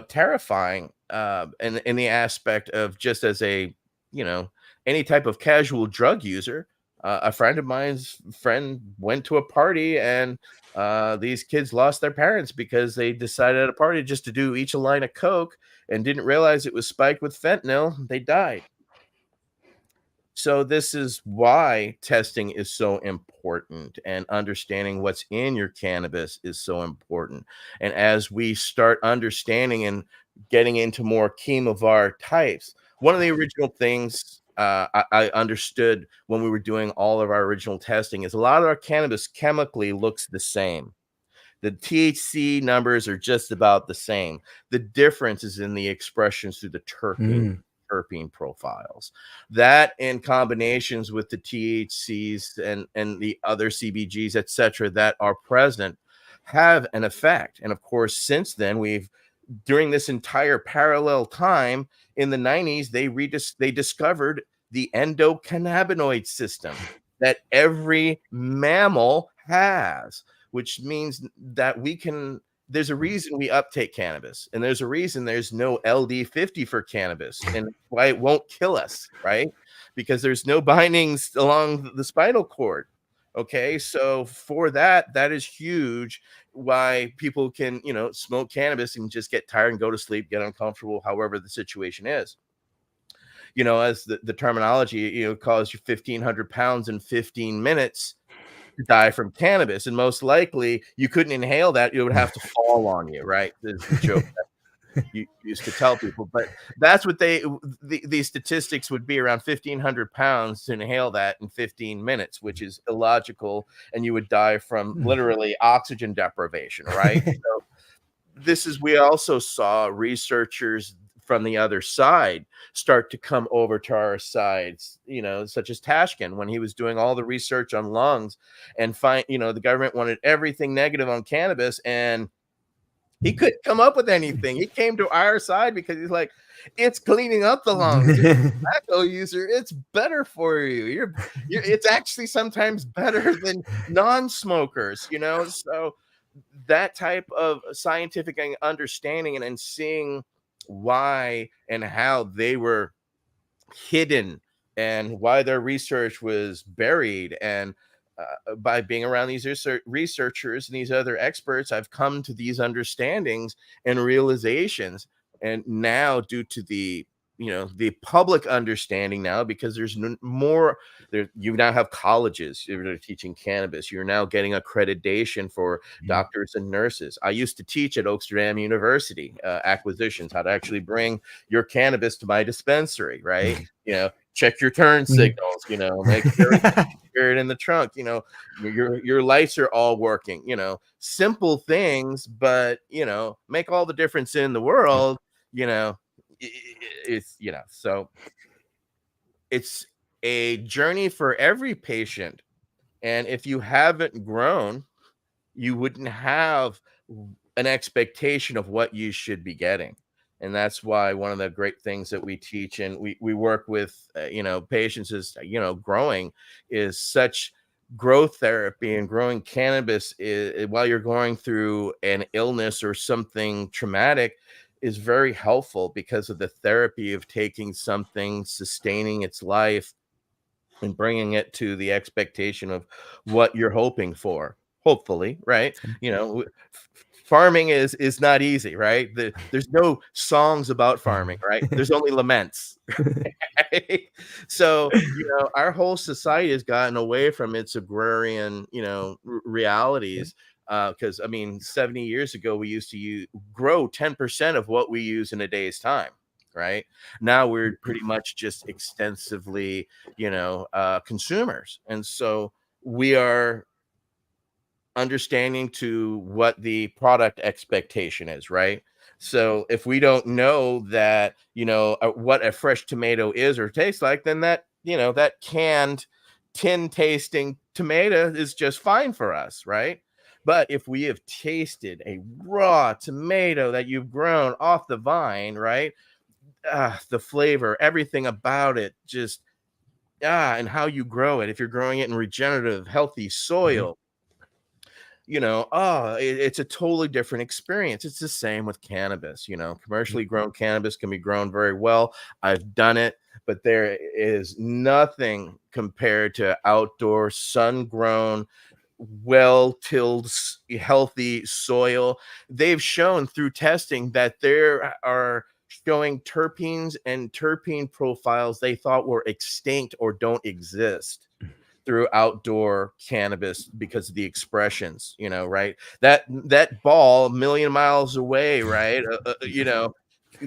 terrifying, in the aspect of just as a, you know, any type of casual drug user. A friend of mine's friend went to a party, and these kids lost their parents because they decided at a party just to do each a line of coke and didn't realize it was spiked with fentanyl. They died. So this is why testing is so important, and understanding what's in your cannabis is so important. And as we start understanding and getting into more chemovar types, one of the original things I understood when we were doing all of our original testing is a lot of our cannabis chemically looks the same. The THC numbers are just about the same. The difference is in the expressions through the Mm. terpene profiles. That, in combinations with the THCs and the other CBGs, etc., that are present, have an effect. And of course, since then, during this entire parallel time in the 90s, they discovered the endocannabinoid system that every mammal has, which means that there's a reason we uptake cannabis, and there's a reason there's no LD50 for cannabis, and why it won't kill us, right? Because there's no bindings along the spinal cord. Okay, so for that is huge, why people can, smoke cannabis and just get tired and go to sleep, get uncomfortable, however the situation is. As the terminology, calls you 1,500 pounds in 15 minutes to die from cannabis. And most likely you couldn't inhale that. It would have to fall on you, right? Is the joke you used to tell people. But that's what these statistics would be, around 1,500 pounds to inhale that in 15 minutes, which is illogical. And you would die from literally oxygen deprivation, right? So we also saw researchers from the other side start to come over to our sides, such as Tashkin, when he was doing all the research on lungs, and the government wanted everything negative on cannabis, and he couldn't come up with anything. He came to our side because he's like, it's cleaning up the lungs. You're a tobacco user, it's better for you. It's actually sometimes better than non-smokers, So that type of scientific understanding, and seeing why and how they were hidden and why their research was buried, and by being around these researchers and these other experts, I've come to these understandings and realizations. And now, due to the public understanding now, because there's more there, you now have colleges that are teaching cannabis. You're now getting accreditation for doctors and nurses. I used to teach at Oaksterdam University, acquisitions, how to actually bring your cannabis to my dispensary, right? Check your turn signals, make sure it in the trunk, your lights are all working, simple things, but make all the difference in the world. It's so it's a journey for every patient. And if you haven't grown, you wouldn't have an expectation of what you should be getting. And that's why one of the great things that we teach and we work with, patients is, growing is such growth therapy and growing cannabis while you're going through an illness or something traumatic is very helpful because of the therapy of taking something, sustaining its life, and bringing it to the expectation of what you're hoping for. Hopefully, right? Farming is not easy, right? There's no songs about farming, right? There's only laments. Right? So, our whole society has gotten away from its agrarian, realities. Because 70 years ago, we used to grow 10% of what we use in a day's time. Right now, we're pretty much just extensively, consumers, and so we are understanding to what the product expectation is, right? So if we don't know that, what a fresh tomato is or tastes like, then that canned tin tasting tomato is just fine for us, right? But if we have tasted a raw tomato that you've grown off the vine, right? The flavor, everything about it, just and how you grow it. If you're growing it in regenerative, healthy soil, it's a totally different experience. It's the same with cannabis. Commercially grown cannabis can be grown very well. I've done it, but there is nothing compared to outdoor sun grown, well tilled, healthy soil. They've shown through testing that there are showing terpenes and terpene profiles they thought were extinct or don't exist through outdoor cannabis because of the expressions, right? That ball a million miles away, right?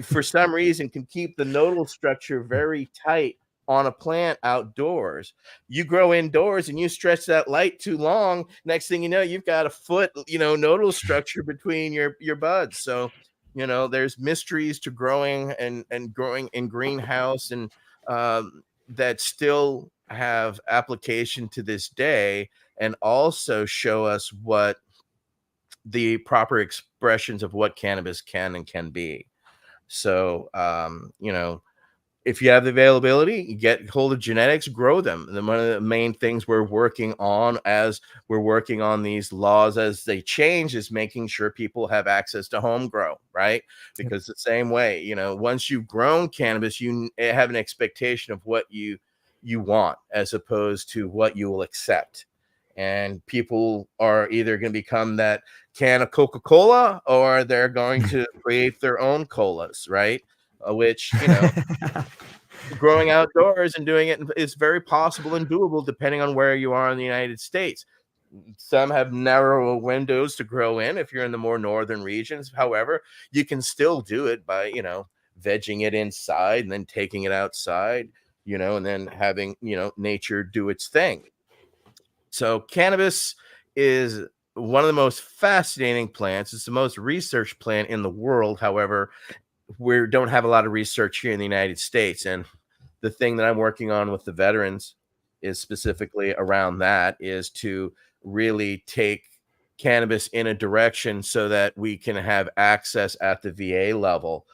For some reason can keep the nodal structure very tight on a plant outdoors. You grow indoors and you stretch that light too long, next thing you know, you've got a foot, nodal structure between your buds. So, there's mysteries to growing and growing in greenhouse, and that still have application to this day, and also show us what the proper expressions of what cannabis can be. So, if you have the availability, you get hold of genetics, grow them. And one of the main things we're working on as we're working on these laws as they change is making sure people have access to home grow, right? Because the same way, once you've grown cannabis, you have an expectation of what you want as opposed to what you will accept. And people are either going to become that can of Coca-Cola or they're going to create their own colas, right? Which, growing outdoors and doing it is very possible and doable depending on where you are in the United States. Some have narrower windows to grow in if you're in the more northern regions. However, you can still do it by, vegging it inside and then taking it outside, and then having, nature do its thing. So cannabis is one of the most fascinating plants. It's the most researched plant in the world. However, we don't have a lot of research here in the United States. And the thing that I'm working on with the veterans is specifically around that, is to really take cannabis in a direction so that we can have access at the VA level.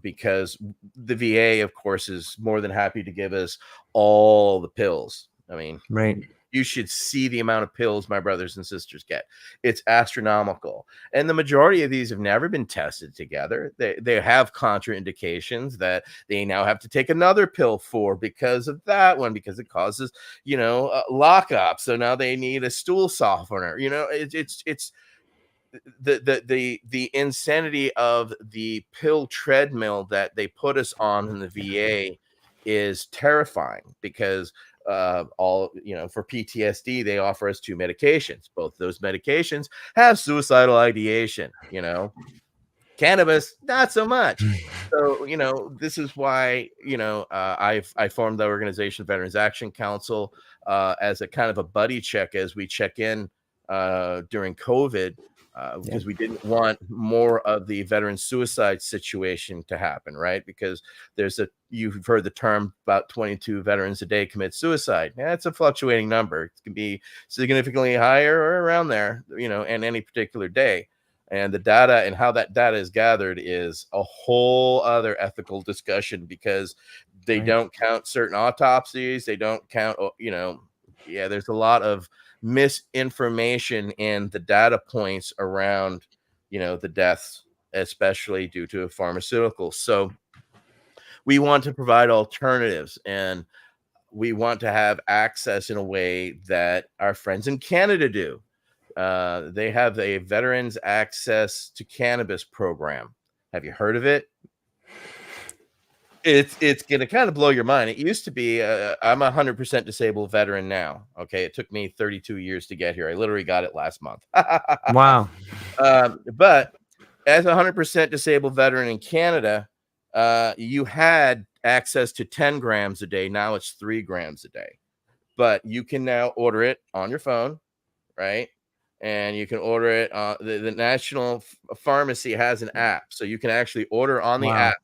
Because the VA, of course, is more than happy to give us all the pills. Right. You should see the amount of pills my brothers and sisters get. It's astronomical. And the majority of these have never been tested together. They have contraindications that they now have to take another pill for because of that one, because it causes, lockup. So now they need a stool softener. It's the insanity of the pill treadmill that they put us on in the VA is terrifying, because all for PTSD they offer us 2 medications. Both those medications have suicidal ideation. Cannabis not so much. So this is why I formed the organization Veterans Action Council as a kind of a buddy check as we check in during COVID, because we didn't want more of the veteran suicide situation to happen, right? Because you've heard the term about 22 veterans a day commit suicide. Yeah, it's a fluctuating number. It can be significantly higher or around there, in any particular day. And the data and how that data is gathered is a whole other ethical discussion, because they don't count certain autopsies. They don't count, yeah, there's a lot of misinformation in the data points around, the deaths, especially due to pharmaceuticals. So we want to provide alternatives, and we want to have access in a way that our friends in Canada do. They have a Veterans Access to Cannabis program. Have you heard of it? It's gonna kind of blow your mind. It used to be, I'm a 100% disabled veteran now. Okay, it took me 32 years to get here. I literally got it last month. Wow. But as a 100% disabled veteran in Canada, you had access to 10 grams a day. Now it's 3 grams a day. But you can now order it on your phone, right? And you can order it. The National Pharmacy has an app, so you can actually order on the Wow. app.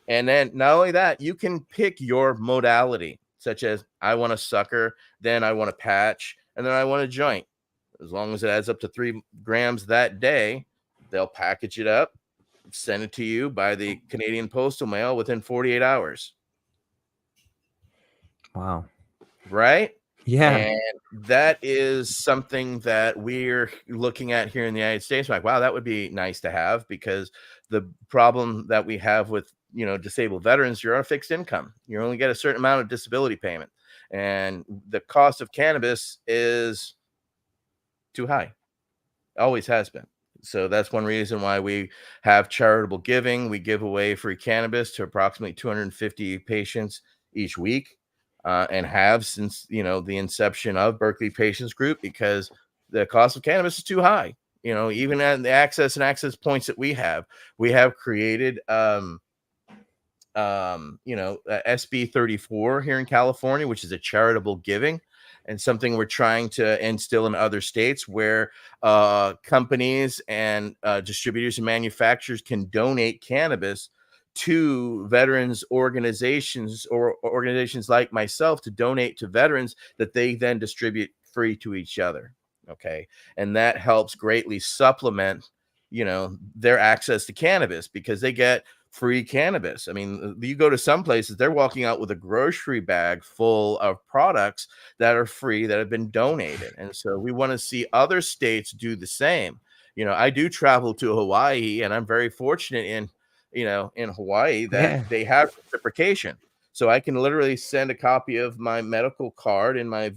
And then not only that, you can pick your modality, such as I want a sucker, then I want a patch, and then I want a joint. As long as it adds up to 3 grams that day, they'll package it up, send it to you by the Canadian postal mail within 48 hours. Wow. Right? Yeah. And that is something that we're looking at here in the United States. Like, wow, that would be nice to have, because the problem that we have with, disabled veterans, you're on a fixed income. You only get a certain amount of disability payment. And the cost of cannabis is too high. Always has been. So that's one reason why we have charitable giving. We give away free cannabis to approximately 250 patients each week, and have since the inception of Berkeley Patients Group, because the cost of cannabis is too high. Even at the access points that we have created SB 34 here in California, which is a charitable giving, and something we're trying to instill in other states, where companies and distributors and manufacturers can donate cannabis to veterans organizations, or organizations like myself, to donate to veterans that they then distribute free to each other. Okay. And that helps greatly supplement, their access to cannabis, because they get free cannabis. I mean, you go to some places, they're walking out with a grocery bag full of products that are free, that have been donated. And so we want to see other states do the same. I do travel to Hawaii, and I'm very fortunate in Hawaii that Yeah. they have reciprocation. So I can literally send a copy of my medical card and my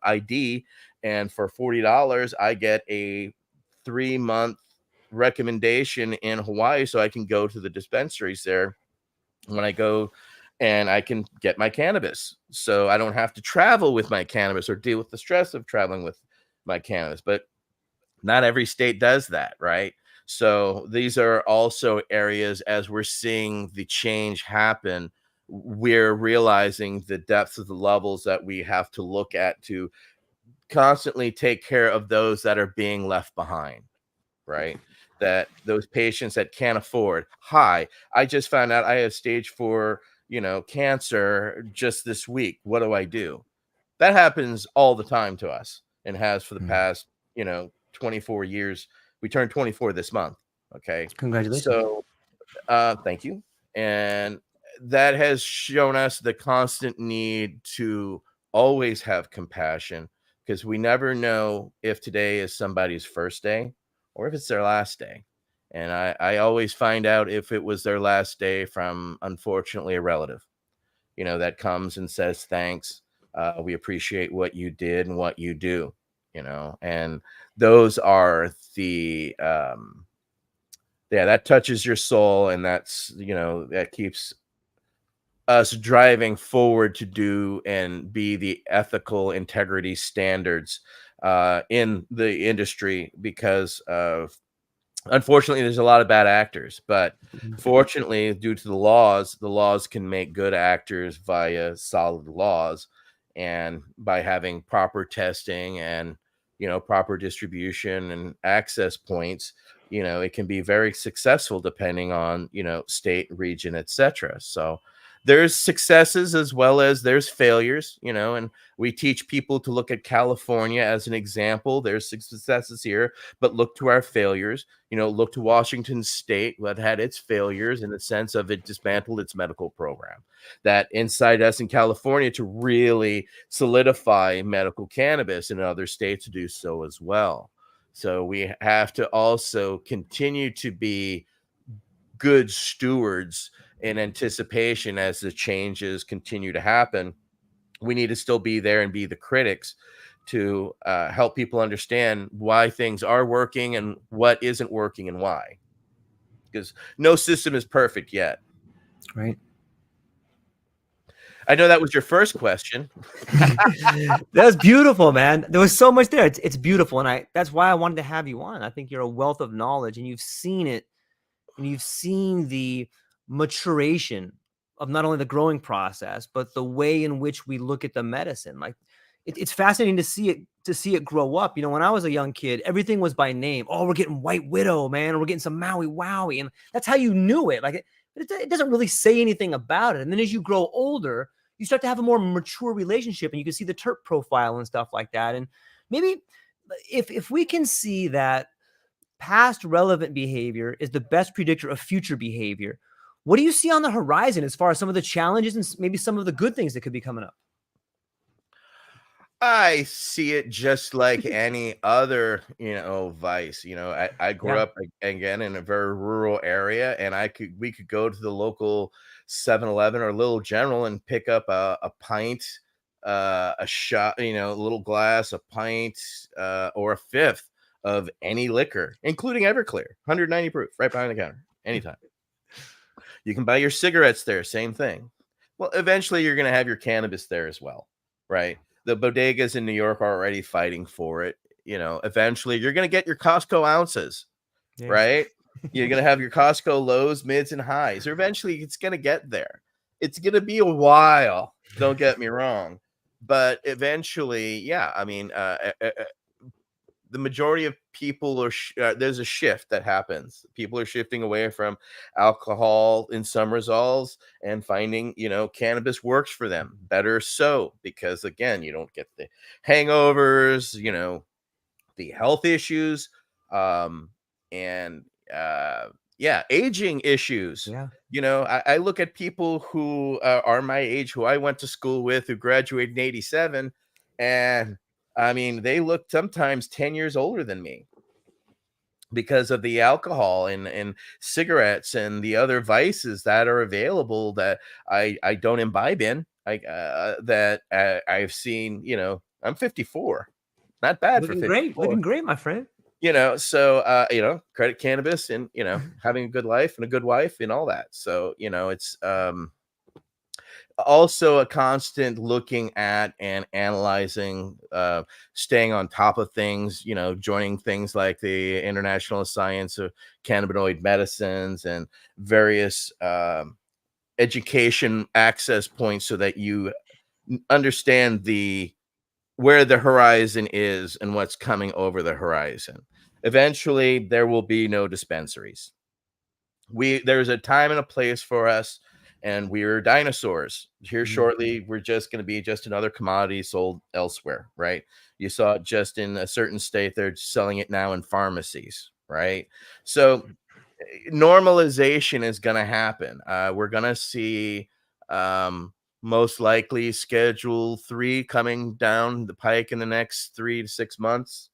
ID, and for $40, I get a 3-month recommendation in Hawaii, so I can go to the dispensaries there when I go, and I can get my cannabis. So I don't have to travel with my cannabis or deal with the stress of traveling with my cannabis. But not every state does that, right? So these are also areas, as we're seeing the change happen, we're realizing the depths of the levels that we have to look at to constantly take care of those that are being left behind, right? That those patients that can't afford. Hi, I just found out I have stage 4, cancer just this week. What do I do? That happens all the time to us, and has for the Mm. past, 24 years. We turned 24 this month. Okay. Congratulations. So, thank you. And that has shown us the constant need to always have compassion, because we never know if today is somebody's first day or if it's their last day. And I always find out if it was their last day from, unfortunately, a relative, that comes and says, thanks. We appreciate what you did and what you do, and those are the, yeah, that touches your soul, and that's, that keeps us driving forward to do and be the ethical integrity standards in the industry, because of, unfortunately, there's a lot of bad actors, but fortunately, due to the laws can make good actors via solid laws, and by having proper testing and, proper distribution and access points, it can be very successful, depending on, state, region, etc. So there's successes as well as there's failures, and we teach people to look at California as an example. There's successes here, but look to our failures. Look to Washington State, that had its failures in the sense of it dismantled its medical program. That inside us in California to really solidify medical cannabis, and other states to do so as well. So we have to also continue to be good stewards in anticipation as the changes continue to happen. We need to still be there and be the critics to help people understand why things are working and what isn't working and why. Because no system is perfect yet. Right. I know that was your first question. That's beautiful, man. There was so much there. It's beautiful, and that's why I wanted to have you on. I think you're a wealth of knowledge, and you've seen it, and you've seen the maturation of not only the growing process, but the way in which we look at the medicine. Like it's fascinating to see it grow up. When I was a young kid, everything was by name. Oh, we're getting White Widow, man, or we're getting some Maui Wowie, and that's how you knew it. Like it doesn't really say anything about it. And then as you grow older, you start to have a more mature relationship, and you can see the terp profile and stuff like that. And maybe if we can see that past relevant behavior is the best predictor of future behavior, what do you see on the horizon as far as some of the challenges and maybe some of the good things that could be coming up? I see it just like any other, vice. I grew up again in a very rural area, and we could go to the local 7-Eleven or Little General and pick up a pint, a shot, a little glass, a pint, or a fifth of any liquor, including Everclear, 190 proof, right behind the counter, anytime. You can buy your cigarettes there, same thing. Well, eventually you're going to have your cannabis there as well, right? The bodegas in New York are already fighting for it. Eventually you're going to get your Costco ounces, right? You're going to have your Costco lows, mids, and highs. Or eventually it's going to get there. It's going to be a while. Don't get me wrong. But eventually, yeah, I mean, the majority of people there's a shift that happens. People are shifting away from alcohol in some resolves and finding, cannabis works for them better. So, because again, you don't get the hangovers, the health issues, and yeah, aging issues. Yeah. I look at people who are my age, who I went to school with, who graduated in 87, and I mean, they look sometimes 10 years older than me because of the alcohol and cigarettes and the other vices that are available that I don't imbibe in. I've seen, I'm 54. Not bad for 54. Looking great, my friend. So credit cannabis and, having a good life and a good wife and all that. So, it's also a constant looking at and analyzing, staying on top of things, joining things like the International Science of Cannabinoid Medicines and various education access points so that you understand where the horizon is and what's coming over the horizon. Eventually there will be no dispensaries. There's a time and a place for us, and we're dinosaurs. Here shortly, we're just going to be just another commodity sold elsewhere, right? You saw it just in a certain state, they're selling it now in pharmacies, right? So normalization is going to happen. We're going to see most likely Schedule 3 coming down the pike in the next 3 to 6 months.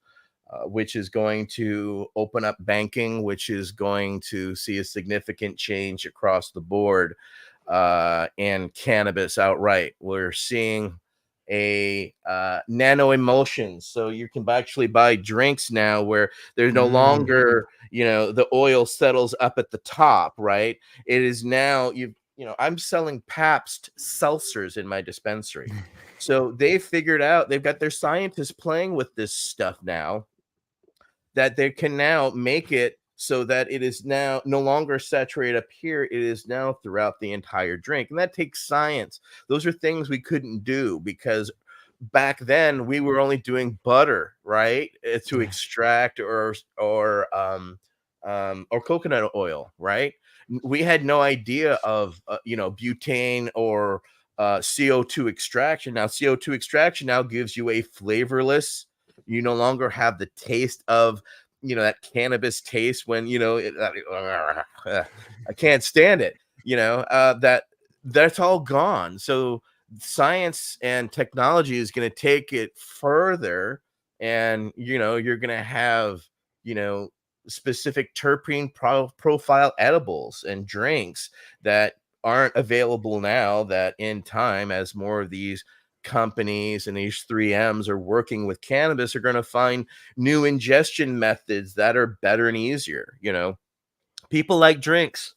Which is going to open up banking, which is going to see a significant change across the board in cannabis outright. We're seeing a nano emulsions, so you can actually buy drinks now where there's no longer, the oil settles up at the top, right? It is now I'm selling Pabst seltzers in my dispensary. So they figured out, they've got their scientists playing with this stuff now, that they can now make it so that it is now no longer saturated up here. It is now throughout the entire drink. And that takes science. Those are things we couldn't do because back then we were only doing butter, right? To extract or coconut oil, right? We had no idea of butane or CO2 extraction. Now CO2 extraction now gives you a flavorless. You no longer have the taste of that cannabis taste when I can't stand it. That's all gone. So science and technology is going to take it further, and you're going to have you know specific terpene profile edibles and drinks that aren't available now, that in time, as more of these companies and these 3Ms are working with cannabis, are going to find new ingestion methods that are better and easier. People like drinks.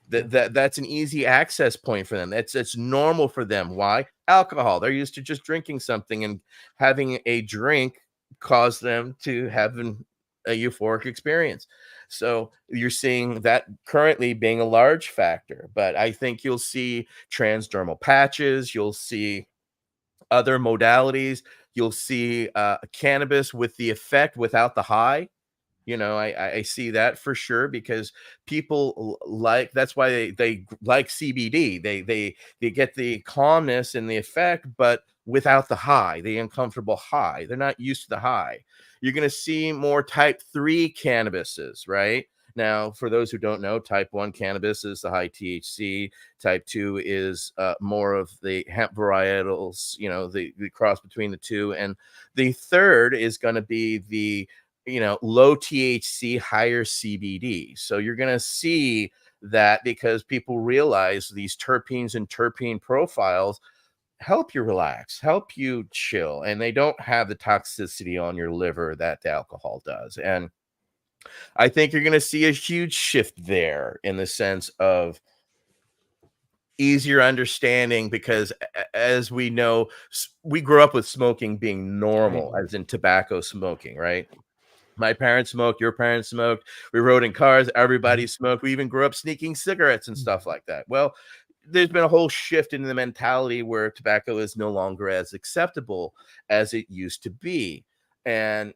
That's an easy access point for them. It's normal for them. Why? Alcohol. They're used to just drinking something, and having a drink cause them to have a euphoric experience. So you're seeing that currently being a large factor. But I think you'll see transdermal patches. You'll see other modalities. You'll see cannabis with the effect without the high. I see that for sure, because people like, that's why they like CBD. They get the calmness and the effect, but without the high, the uncomfortable high. They're not used to the high. You're going to see more type 3 cannabises, right? Now, for those who don't know, type 1 cannabis is the high THC. Type 2 is more of the hemp varietals, the cross between the two. And the third is going to be the low THC, higher CBD. So you're going to see that, because people realize these terpenes and terpene profiles help you relax, help you chill, and they don't have the toxicity on your liver that the alcohol does. And I think you're going to see a huge shift there, in the sense of easier understanding, because as we know, we grew up with smoking being normal, Right. as in tobacco smoking, right? My parents smoked, your parents smoked, we rode in cars, everybody smoked. We even grew up sneaking cigarettes and stuff like that. Well, there's been a whole shift in the mentality where tobacco is no longer as acceptable as it used to be. And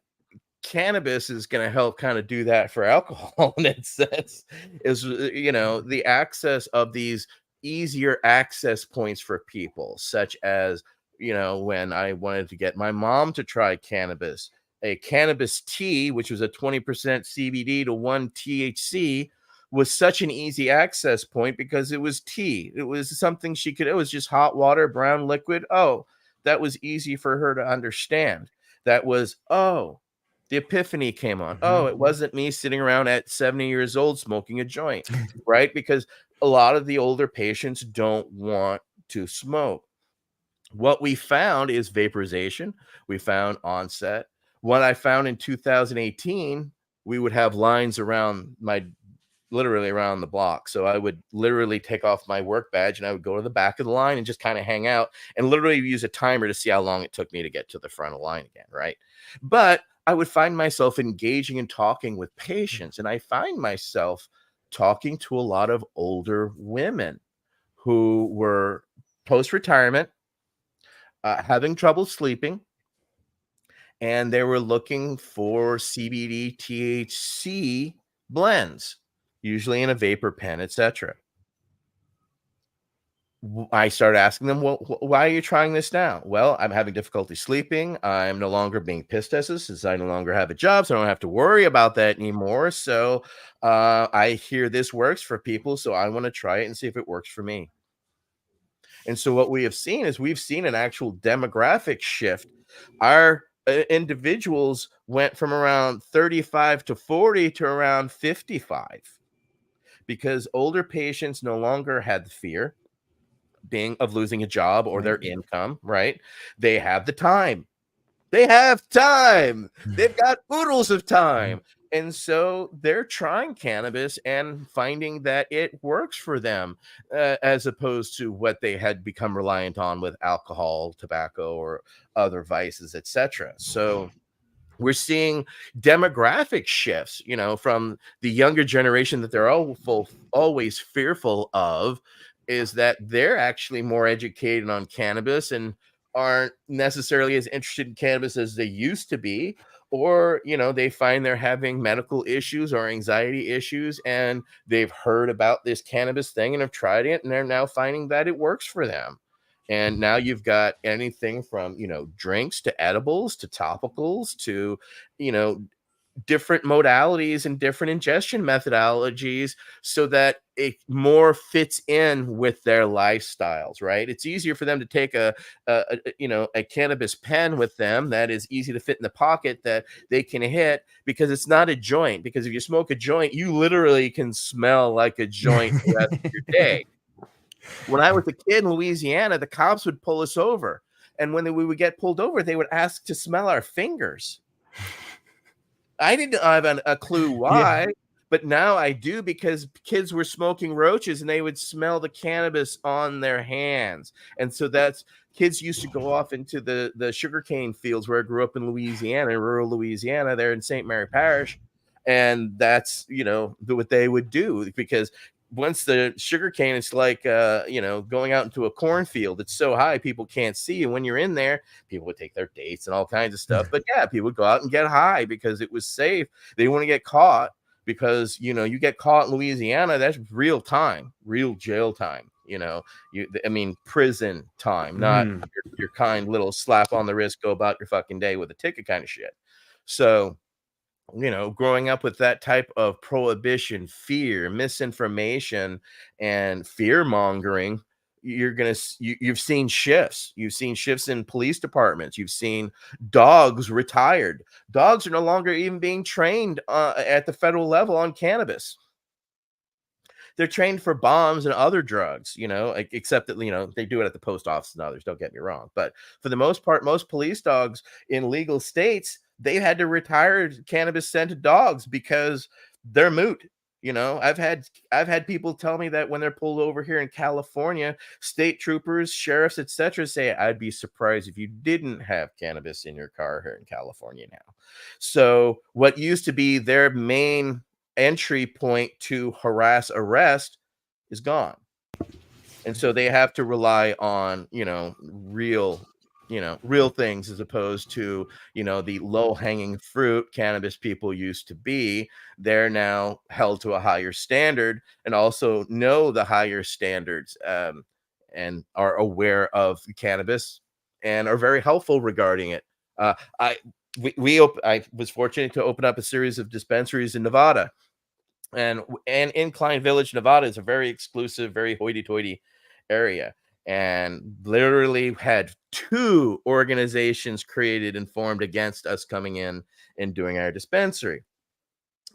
cannabis is going to help kind of do that for alcohol in that sense, is the access of these easier access points for people, such as when I wanted to get my mom to try cannabis, a cannabis tea, which was a 20% CBD to 1 THC, was such an easy access point, because it was tea. It was something it was just hot water, brown liquid. Oh, that was easy for her to understand. That was, oh, the epiphany came on. Oh, it wasn't me sitting around at 70 years old smoking a joint, right? Because a lot of the older patients don't want to smoke. What we found is vaporization. We found onset. What I found in 2018, we would have lines around literally around the block. So I would literally take off my work badge, and I would go to the back of the line and just kind of hang out, and literally use a timer to see how long it took me to get to the front of the line again, right? But I would find myself engaging and talking with patients, and I find myself talking to a lot of older women who were post-retirement, having trouble sleeping, and they were looking for CBD THC blends, usually in a vapor pen, etc. I started asking them, well, why are you trying this now? Well, I'm having difficulty sleeping. I'm no longer being pissed at this, since I no longer have a job, so I don't have to worry about that anymore. So I hear this works for people, so I want to try it and see if it works for me. And so what we have seen is, we've seen an actual demographic shift. Our individuals went from around 35 to 40 to around 55, because older patients no longer had the fear of losing a job or their Right. income, right? They have the time. They have time. They've got oodles of time. And so they're trying cannabis and finding that it works for them, as opposed to what they had become reliant on with alcohol, tobacco, or other vices, etc. So we're seeing demographic shifts, from the younger generation that they're always fearful of, is that they're actually more educated on cannabis and aren't necessarily as interested in cannabis as they used to be, or they find they're having medical issues or anxiety issues, and they've heard about this cannabis thing and have tried it, and they're now finding that it works for them. And now you've got anything from drinks to edibles to topicals to you know different modalities and different ingestion methodologies, so that it more fits in with their lifestyles, right? It's easier for them to take a cannabis pen with them that is easy to fit in the pocket, that they can hit, because it's not a joint. Because if you smoke a joint, you literally can smell like a joint the rest of your day. When I was a kid in Louisiana, the cops would pull us over, and when we would get pulled over, they would ask to smell our fingers. I didn't have a clue Yeah. why, but now I do, because kids were smoking roaches and they would smell the cannabis on their hands. And so kids used to go off into the sugarcane fields where I grew up in Louisiana, rural Louisiana, there in St. Mary Parish. And that's, what they would do, because once the sugarcane is like, going out into a cornfield, it's so high people can't see. And when you're in there, people would take their dates and all kinds of stuff. But yeah, people would go out and get high because it was safe. They didn't want to get caught, because, you get caught in Louisiana, that's real time, real jail time. Prison time, not your kind little slap on the wrist, go about your fucking day with a ticket kind of shit. So, growing up with that type of prohibition, fear, misinformation, and fear mongering, you've seen shifts. You've seen shifts in police departments. You've seen dogs retired. Dogs are no longer even being trained at the federal level on cannabis. They're trained for bombs and other drugs, except that, they do it at the post office and others, don't get me wrong. But for the most part, most police dogs in legal states, they had to retire cannabis scented dogs because they're moot. I've had people tell me that when they're pulled over here in California, state troopers, sheriffs, etc., say, I'd be surprised if you didn't have cannabis in your car here in California now. So what used to be their main entry point to harass arrest is gone. And so they have to rely on, real things, as opposed to, the low hanging fruit cannabis people used to be. They're now held to a higher standard, and also know the higher standards, and are aware of cannabis and are very helpful regarding it. I was fortunate to open up a series of dispensaries in Nevada. And Incline Village, Nevada is a very exclusive, very hoity-toity area, and literally had 2 organizations created and formed against us coming in and doing our dispensary.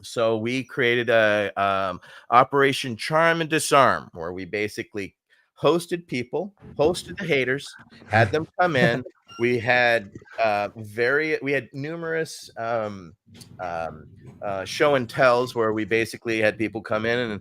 So we created a Operation Charm and Disarm, where we basically hosted the haters, had them come in. We had numerous show and tells, where we basically had people come in and,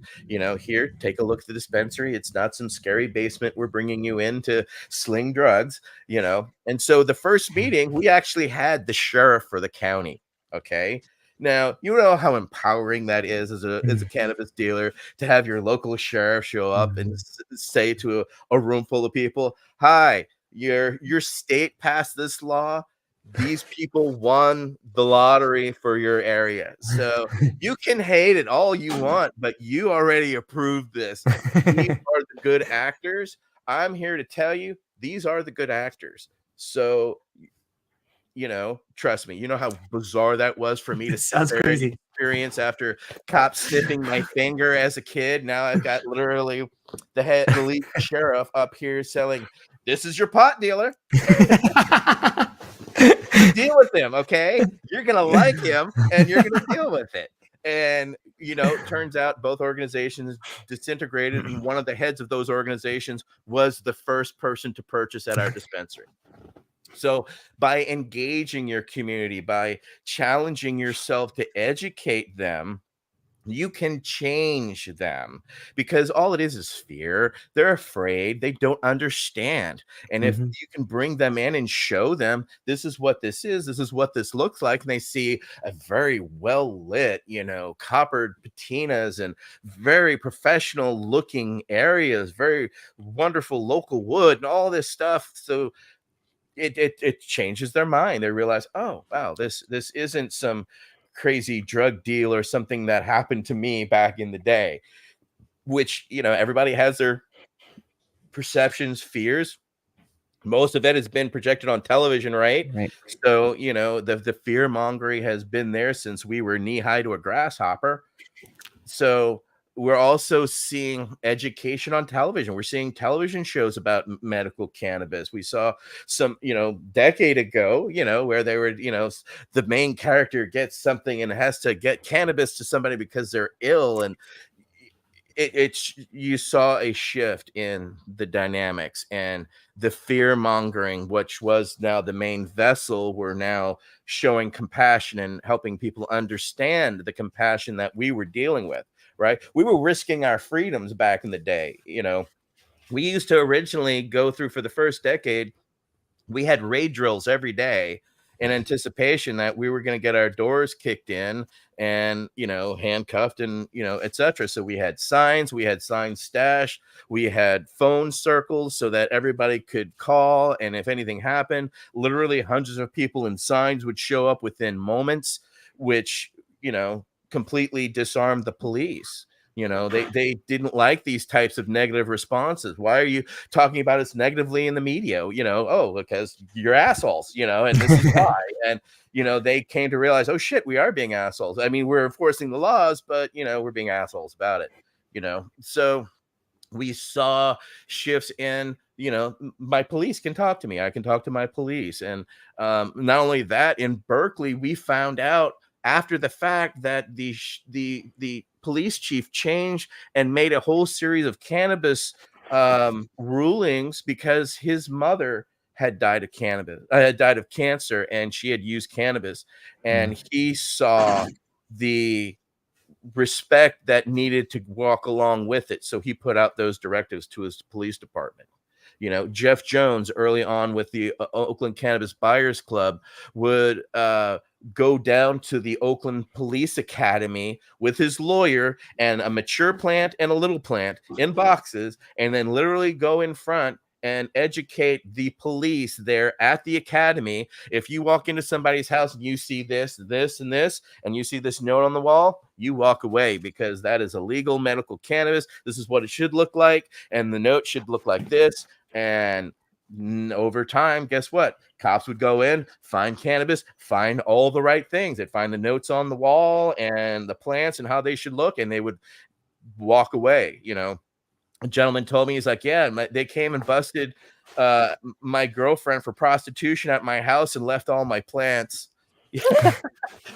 here, take a look at the dispensary. It's not some scary basement we're bringing you in to sling drugs. And so the first meeting, we actually had the sheriff for the county. Okay. Now, you know how empowering that is as a cannabis dealer, to have your local sheriff show up and say to a room full of people, hi, your state passed this law. These people won the lottery for your area. So you can hate it all you want, but you already approved this. These are the good actors. I'm here to tell you, these are the good actors. So, trust me, you know how bizarre that was for me to Sounds sit there and crazy. experience after cops sniffing my finger as a kid. Now I've got literally the lead sheriff up here selling, this is your pot dealer. Deal with him, okay? You're gonna like him, and you're gonna deal with it. And turns out both organizations disintegrated, and one of the heads of those organizations was the first person to purchase at our dispensary. So by engaging your community, by challenging yourself to educate them, you can change them, because all it is fear. They're afraid. They don't understand. And if you can bring them in and show them, this is what this is what this looks like, and they see a very well lit, coppered patinas and very professional looking areas, very wonderful local wood and all this stuff. So it changes their mind. They realize, oh wow, this isn't some crazy drug deal or something that happened to me back in the day, which, everybody has their perceptions, fears. Most of it has been projected on television, right? Right. So, the fear mongering has been there since we were knee high to a grasshopper. So we're also seeing education on television. We're seeing television shows about medical cannabis. We saw some, decade ago, where they were, the main character gets something and has to get cannabis to somebody because they're ill. And you saw a shift in the dynamics, and the fear mongering, which was now the main vessel, were now showing compassion and helping people understand the compassion that we were dealing with. Right, we were risking our freedoms back in the day. We used to originally go through, for the first decade, we had raid drills every day in anticipation that we were going to get our doors kicked in and, handcuffed and, etc. So we had signs stashed, we had phone circles so that everybody could call. And if anything happened, literally hundreds of people in signs would show up within moments, which, completely disarmed the police. They didn't like these types of negative responses. Why are you talking about us negatively in the media? Oh, because you're assholes, and this is why. And, they came to realize, oh shit, we are being assholes. I mean, we're enforcing the laws, but, we're being assholes about it, So we saw shifts in, my police can talk to me. I can talk to my police. And not only that, in Berkeley, we found out after the fact that the police chief changed and made a whole series of cannabis rulings because his mother had died of died of cancer, and she had used cannabis, and he saw the respect that needed to walk along with it. So he put out those directives to his police department. Jeff Jones, early on with the Oakland Cannabis Buyers Club, would go down to the Oakland Police Academy with his lawyer and a mature plant and a little plant in boxes, and then literally go in front and educate the police there at the academy. If you walk into somebody's house and you see this, this, and this, and you see this note on the wall, you walk away, because that is illegal medical cannabis. This is what it should look like, and the note should look like this. And over time, guess what? Cops would go in, find cannabis, find all the right things. They'd find the notes on the wall and the plants and how they should look, and they would walk away. A gentleman told me, he's like, yeah, they came and busted my girlfriend for prostitution at my house and left all my plants.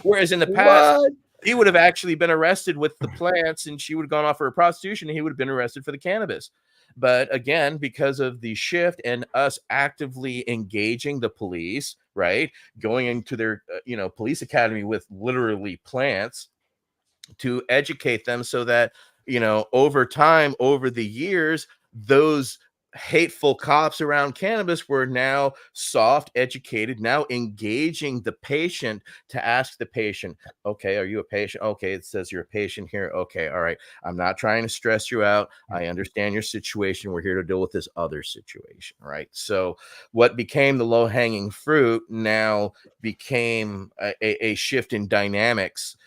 Whereas in the past, he would have actually been arrested with the plants, and she would have gone off for a prostitution, and he would have been arrested for the cannabis. But again, because of the shift and us actively engaging the police, right, going into their police academy with literally plants to educate them, so that over time, over the years, those hateful cops around cannabis were now soft, educated, now engaging the patient to ask the patient, okay, are you a patient? Okay, it says you're a patient here. Okay, all right, I'm not trying to stress you out. I understand your situation. We're here to deal with this other situation, right? So what became the low-hanging fruit now became a shift in dynamics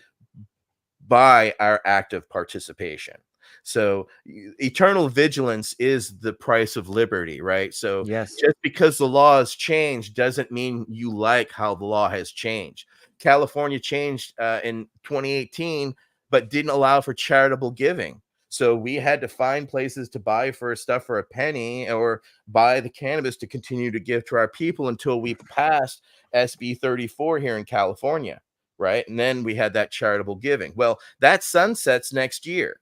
by our active participation. So eternal vigilance is the price of liberty, right? So Yes. just because the law has changed doesn't mean you like how the law has changed. California changed in 2018, but didn't allow for charitable giving. So we had to find places to buy stuff for a penny, or buy the cannabis to continue to give to our people, until we passed SB 34 here in California. Right. And then we had that charitable giving. Well, that sunsets next year.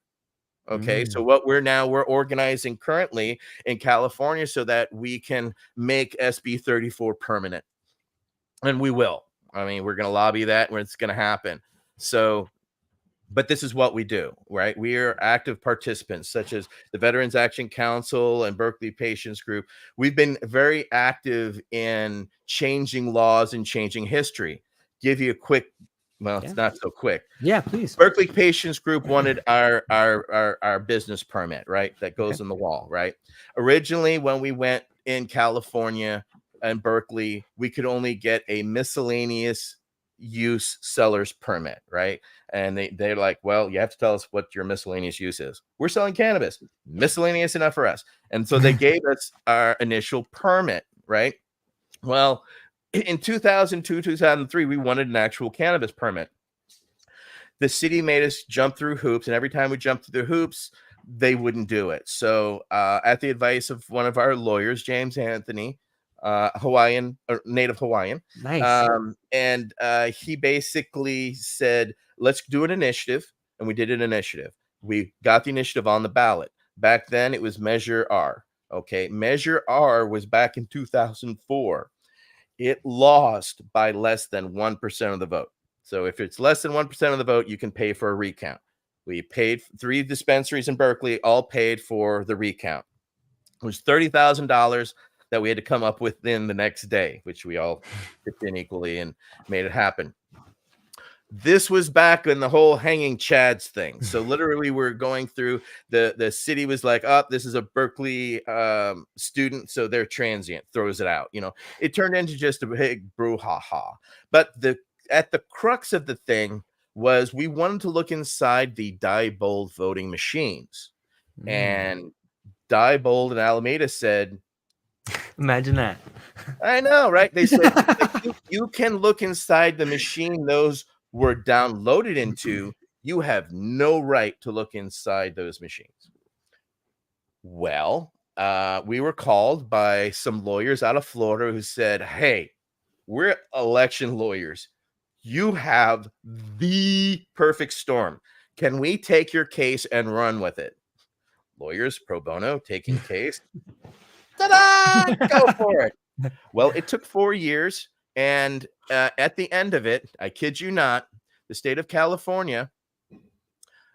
Okay. So what we're organizing currently in California so that we can make SB 34 permanent. And we will. I mean, we're going to lobby that when it's going to happen. So, but this is what we do, right? We are active participants, such as the Veterans Action Council and Berkeley Patients Group. We've been very active in changing laws and changing history. Give you a quick, it's not so quick. Yeah, please. Berkeley Patients Group wanted our business permit, right? That goes on the wall, right? Originally, when we went in California, in Berkeley, we could only get a miscellaneous use seller's permit, right? And they're like, well, you have to tell us what your miscellaneous use is. We're selling cannabis, miscellaneous enough for us. And so they gave us our initial permit, right? Well, in 2002, 2003, we wanted an actual cannabis permit. The city made us jump through hoops, and every time we jumped through the hoops, they wouldn't do it. So, at the advice of one of our lawyers, James Anthony, Hawaiian or native Hawaiian, Nice. and he basically said, "Let's do an initiative," and we did an initiative. We got the initiative on the ballot. Back then, it was Measure R. Okay, Measure R was back in 2004. It lost by less than 1% of the vote. So if it's less than 1% of the vote, you can pay for a recount. We paid 3 dispensaries in Berkeley, all paid for the recount. It was $30,000 that we had to come up with in the next day, which we all chipped in equally and made it happen. This was back in the whole hanging chads thing. So literally we're going through the city was like, oh, this is a Berkeley student, so they're transient, throws it out. It turned into just a big brouhaha. But at the crux of the thing was we wanted to look inside the Diebold voting machines. And Diebold and Alameda said, imagine that. I know, right? They said you can look inside the machine those were downloaded into. You have no right to look inside those machines. Well, we were called by some lawyers out of Florida who said, hey, we're election lawyers. You have the perfect storm. Can we take your case and run with it? Lawyers pro bono taking case. Ta-da! Go for it. Well, it took 4 years. And at the end of it, I kid you not, the state of California,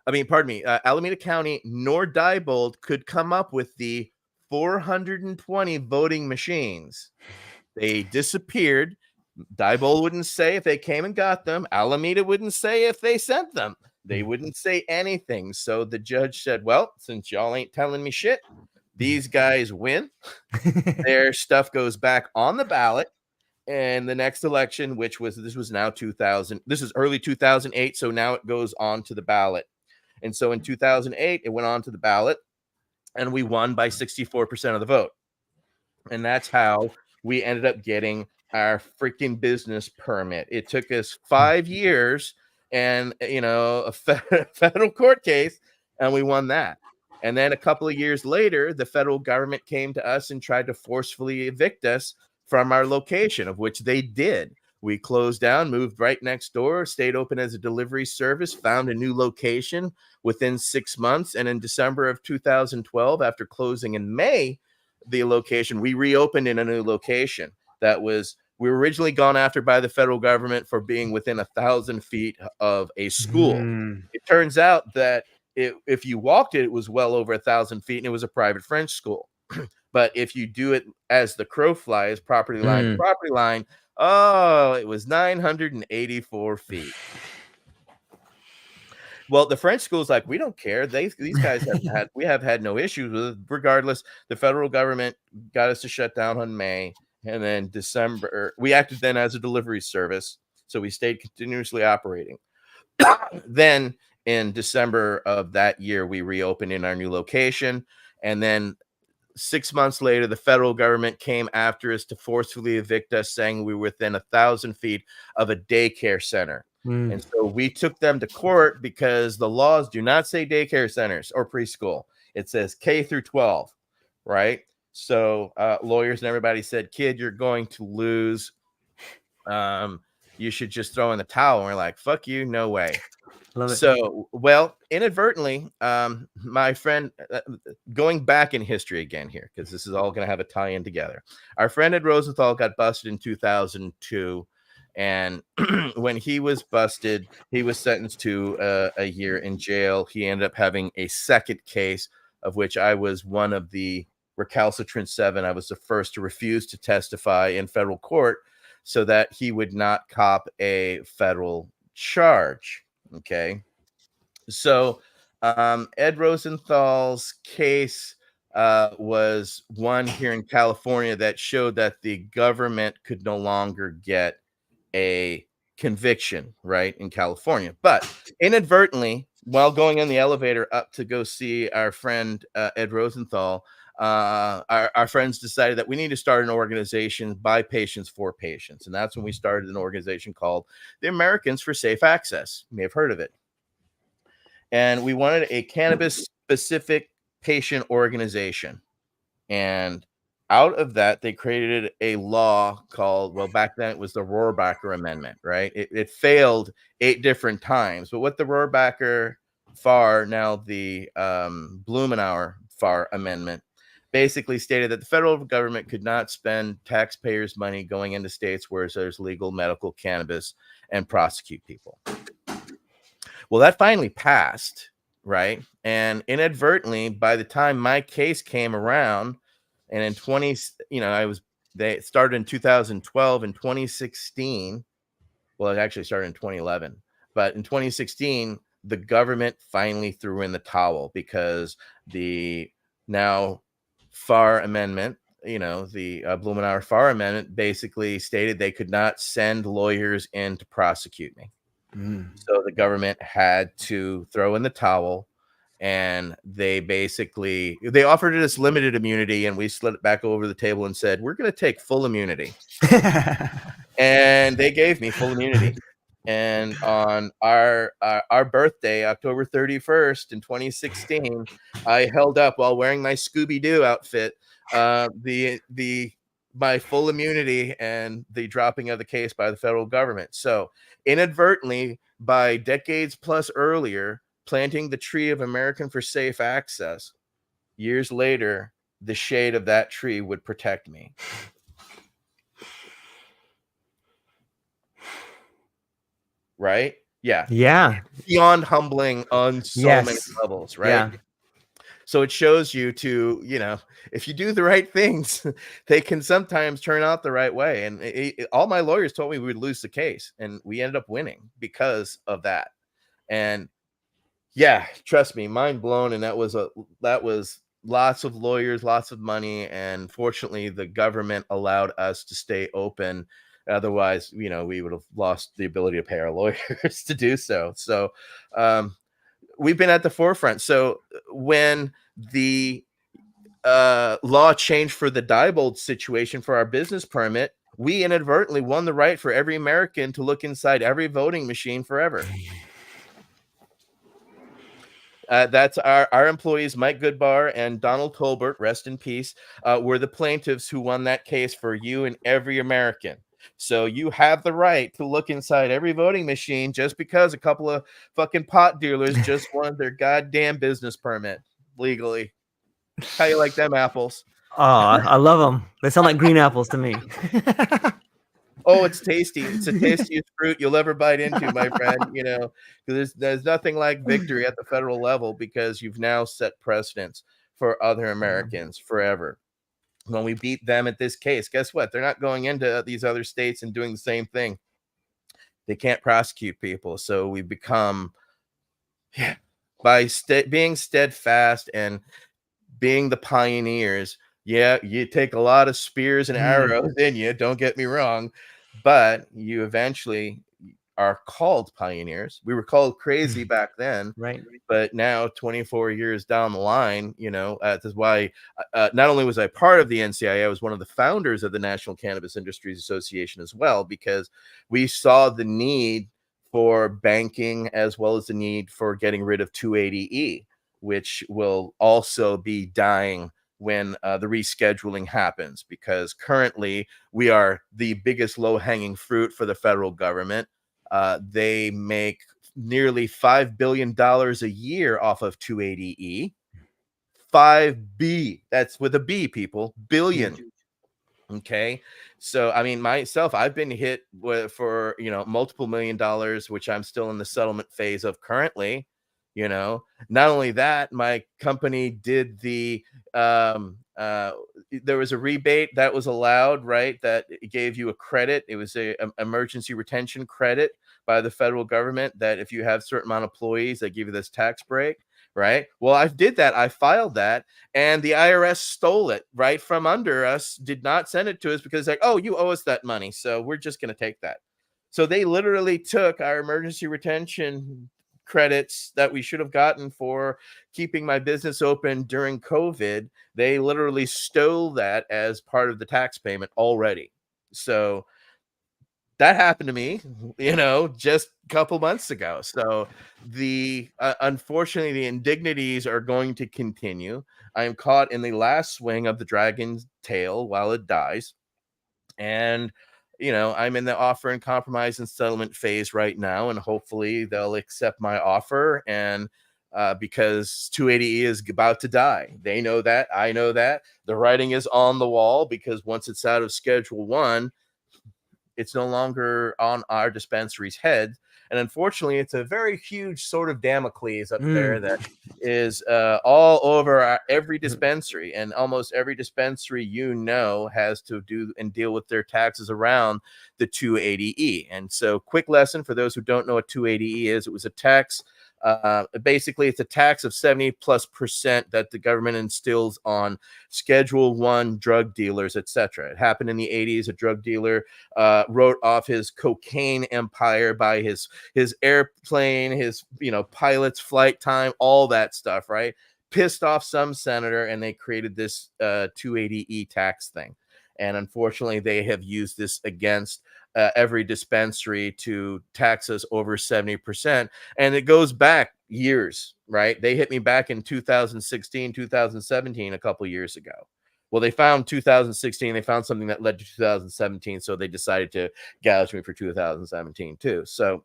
Alameda County nor Diebold could come up with the 420 voting machines. They disappeared. Diebold wouldn't say if they came and got them. Alameda wouldn't say if they sent them. They wouldn't say anything. So the judge said, well, since y'all ain't telling me shit, these guys win. Their stuff goes back on the ballot. And the next election, this was now 2000, this is early 2008. So now it goes on to the ballot. And so in 2008, it went on to the ballot and we won by 64% of the vote. And that's how we ended up getting our freaking business permit. It took us 5 years and, a federal court case, and we won that. And then a couple of years later, the federal government came to us and tried to forcefully evict us from our location, of which they did. We closed down, moved right next door, stayed open as a delivery service, found a new location within 6 months. And in December of 2012, after closing in May, the location, we reopened in a new location we were originally gone after by the federal government for being within 1,000 feet of a school. It turns out that if you walked it was well over 1,000 feet, and it was a private French school. But if you do it as the crow flies, property line to property line, it was 984 feet. Well, the French school's like, we don't care. These guys we have had no issues with it. Regardless, the federal government got us to shut down on May. And then December, we acted then as a delivery service. So we stayed continuously operating. Then in December of that year, we reopened in our new location. And then 6 months later, the federal government came after us to forcefully evict us, saying we were within 1,000 feet of a daycare center. And so we took them to court because the laws do not say daycare centers or preschool. It says K through 12, right? So lawyers and everybody said, kid, you're going to lose. You should just throw in the towel. And we're like, fuck you, no way. Love it. So, well, inadvertently, my friend, going back in history again here, because this is all going to have a tie-in together. Our friend Ed Rosenthal got busted in 2002. And when he was busted, he was sentenced to a year in jail. He ended up having a second case, of which I was one of the recalcitrant 7. I was the first to refuse to testify in federal court so that he would not cop a federal charge. Okay. So Ed Rosenthal's case was one here in California that showed that the government could no longer get a conviction, right, in California. But inadvertently, while going in the elevator up to go see our friend Ed Rosenthal, our friends decided that we need to start an organization by patients for patients. And that's when we started an organization called the Americans for Safe Access. You may have heard of it. And we wanted a cannabis specific patient organization. And out of that, they created a law called, well, back then it was the Rohrabacher Amendment, right? It failed 8 different times. But what the Rohrabacher FAR, now the Blumenauer FAR Amendment, basically stated that the federal government could not spend taxpayers' money going into states where there's legal medical cannabis and prosecute people. Well, that finally passed, right? And inadvertently, by the time my case came around, and in 20, they started in 2012 and 2016. Well, it actually started in 2011, but in 2016, the government finally threw in the towel because the now FAR amendment, the Blumenauer FAR amendment basically stated they could not send lawyers in to prosecute me. So the government had to throw in the towel, and they offered us limited immunity, and we slid it back over the table and said, we're going to take full immunity. And they gave me full immunity. And on our birthday, October 31st in 2016, I held up while wearing my Scooby-Doo outfit, my full immunity and the dropping of the case by the federal government. So inadvertently, by decades plus earlier, planting the tree of American for Safe Access, years later, the shade of that tree would protect me. Right? Yeah. Yeah. Beyond humbling on so many levels, right? Yeah. So it shows you to, if you do the right things, they can sometimes turn out the right way. And all my lawyers told me we would lose the case, and we ended up winning because of that. And yeah, trust me, mind blown. And that was lots of lawyers, lots of money. And fortunately, the government allowed us to stay open. Otherwise, we would have lost the ability to pay our lawyers to do so. So, we've been at the forefront. So when the law changed for the Diebold situation for our business permit, we inadvertently won the right for every American to look inside every voting machine forever. That's our employees, Mike Goodbar and Donald Tolbert, rest in peace, were the plaintiffs who won that case for you and every American. So you have the right to look inside every voting machine just because a couple of fucking pot dealers just wanted their goddamn business permit legally. How you like them apples? Oh, I love them. They sound like green apples to me. Oh, it's tasty. It's the tastiest fruit you'll ever bite into, my friend. There's nothing like victory at the federal level because you've now set precedents for other Americans forever. When we beat them at this case, guess what? They're not going into these other states and doing the same thing. They can't prosecute people. So we become, by being steadfast and being the pioneers. Yeah, you take a lot of spears and arrows in you, don't get me wrong, but you eventually are called pioneers. We were called crazy back then, right? But now, 24 years down the line, this is why not only was I part of the NCIA, I was one of the founders of the National Cannabis Industries Association as well, because we saw the need for banking as well as the need for getting rid of 280E, which will also be dying when the rescheduling happens, because currently we are the biggest low-hanging fruit for the federal government. They make nearly $5 billion a year off of 280E. 5B, that's with a B, people, billion. Okay. So, I mean, myself, I've been hit for, multiple $1 million, which I'm still in the settlement phase of currently. Not only that, my company did there was a rebate that was allowed, right? That gave you a credit. It was a emergency retention credit by the federal government that if you have a certain amount of employees, they give you this tax break, right? Well, I did that. I filed that, and the IRS stole it right from under us, did not send it to us because, like, oh, you owe us that money. So we're just going to take that. So they literally took our emergency retention credits that we should have gotten for keeping my business open during COVID. They literally stole that as part of the tax payment already. So that happened to me, just a couple months ago. So the unfortunately, the indignities are going to continue. I am caught in the last swing of the dragon's tail while it dies, and I'm in the offer and compromise and settlement phase right now, and hopefully they'll accept my offer. And because 280E is about to die, they know that, I know that, the writing is on the wall, because once it's out of Schedule 1, it's no longer on our dispensary's head. And unfortunately, it's a very huge sort of Damocles up there that is all over every dispensary, and almost every dispensary has to do and deal with their taxes around the 280E. And so, quick lesson for those who don't know what 280E is: it was a tax. Basically, it's a tax of 70+% that the government instills on Schedule 1 drug dealers, etc. It happened in the 80s. A drug dealer wrote off his cocaine empire by his airplane, his pilot's flight time, all that stuff, right? Pissed off some senator, and they created this 280E tax thing. And unfortunately, they have used this against every dispensary to tax us over 70%. And it goes back years, right? They hit me back in 2016, 2017, a couple years ago. Well, they found 2016, they found something that led to 2017, so they decided to gouge me for 2017 too. So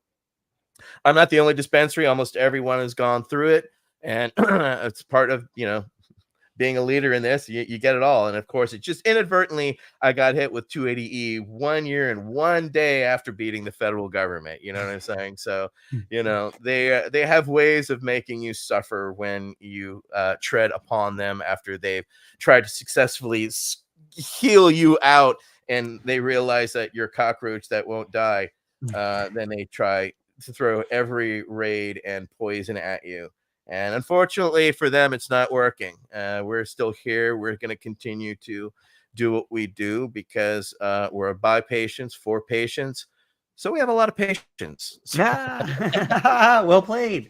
I'm not the only dispensary. Almost everyone has gone through it, and it's part of, being a leader in this. You get it all. And of course, it just inadvertently, I got hit with 280E 1 year and 1 day after beating the federal government. You know what I'm saying? So, they have ways of making you suffer when you tread upon them after they've tried to successfully heal you out, and they realize that you're a cockroach that won't die. Then they try to throw every raid and poison at you. And unfortunately for them, it's not working. We're still here. We're going to continue to do what we do, because we're by patients, for patients. So we have a lot of patience. Well played.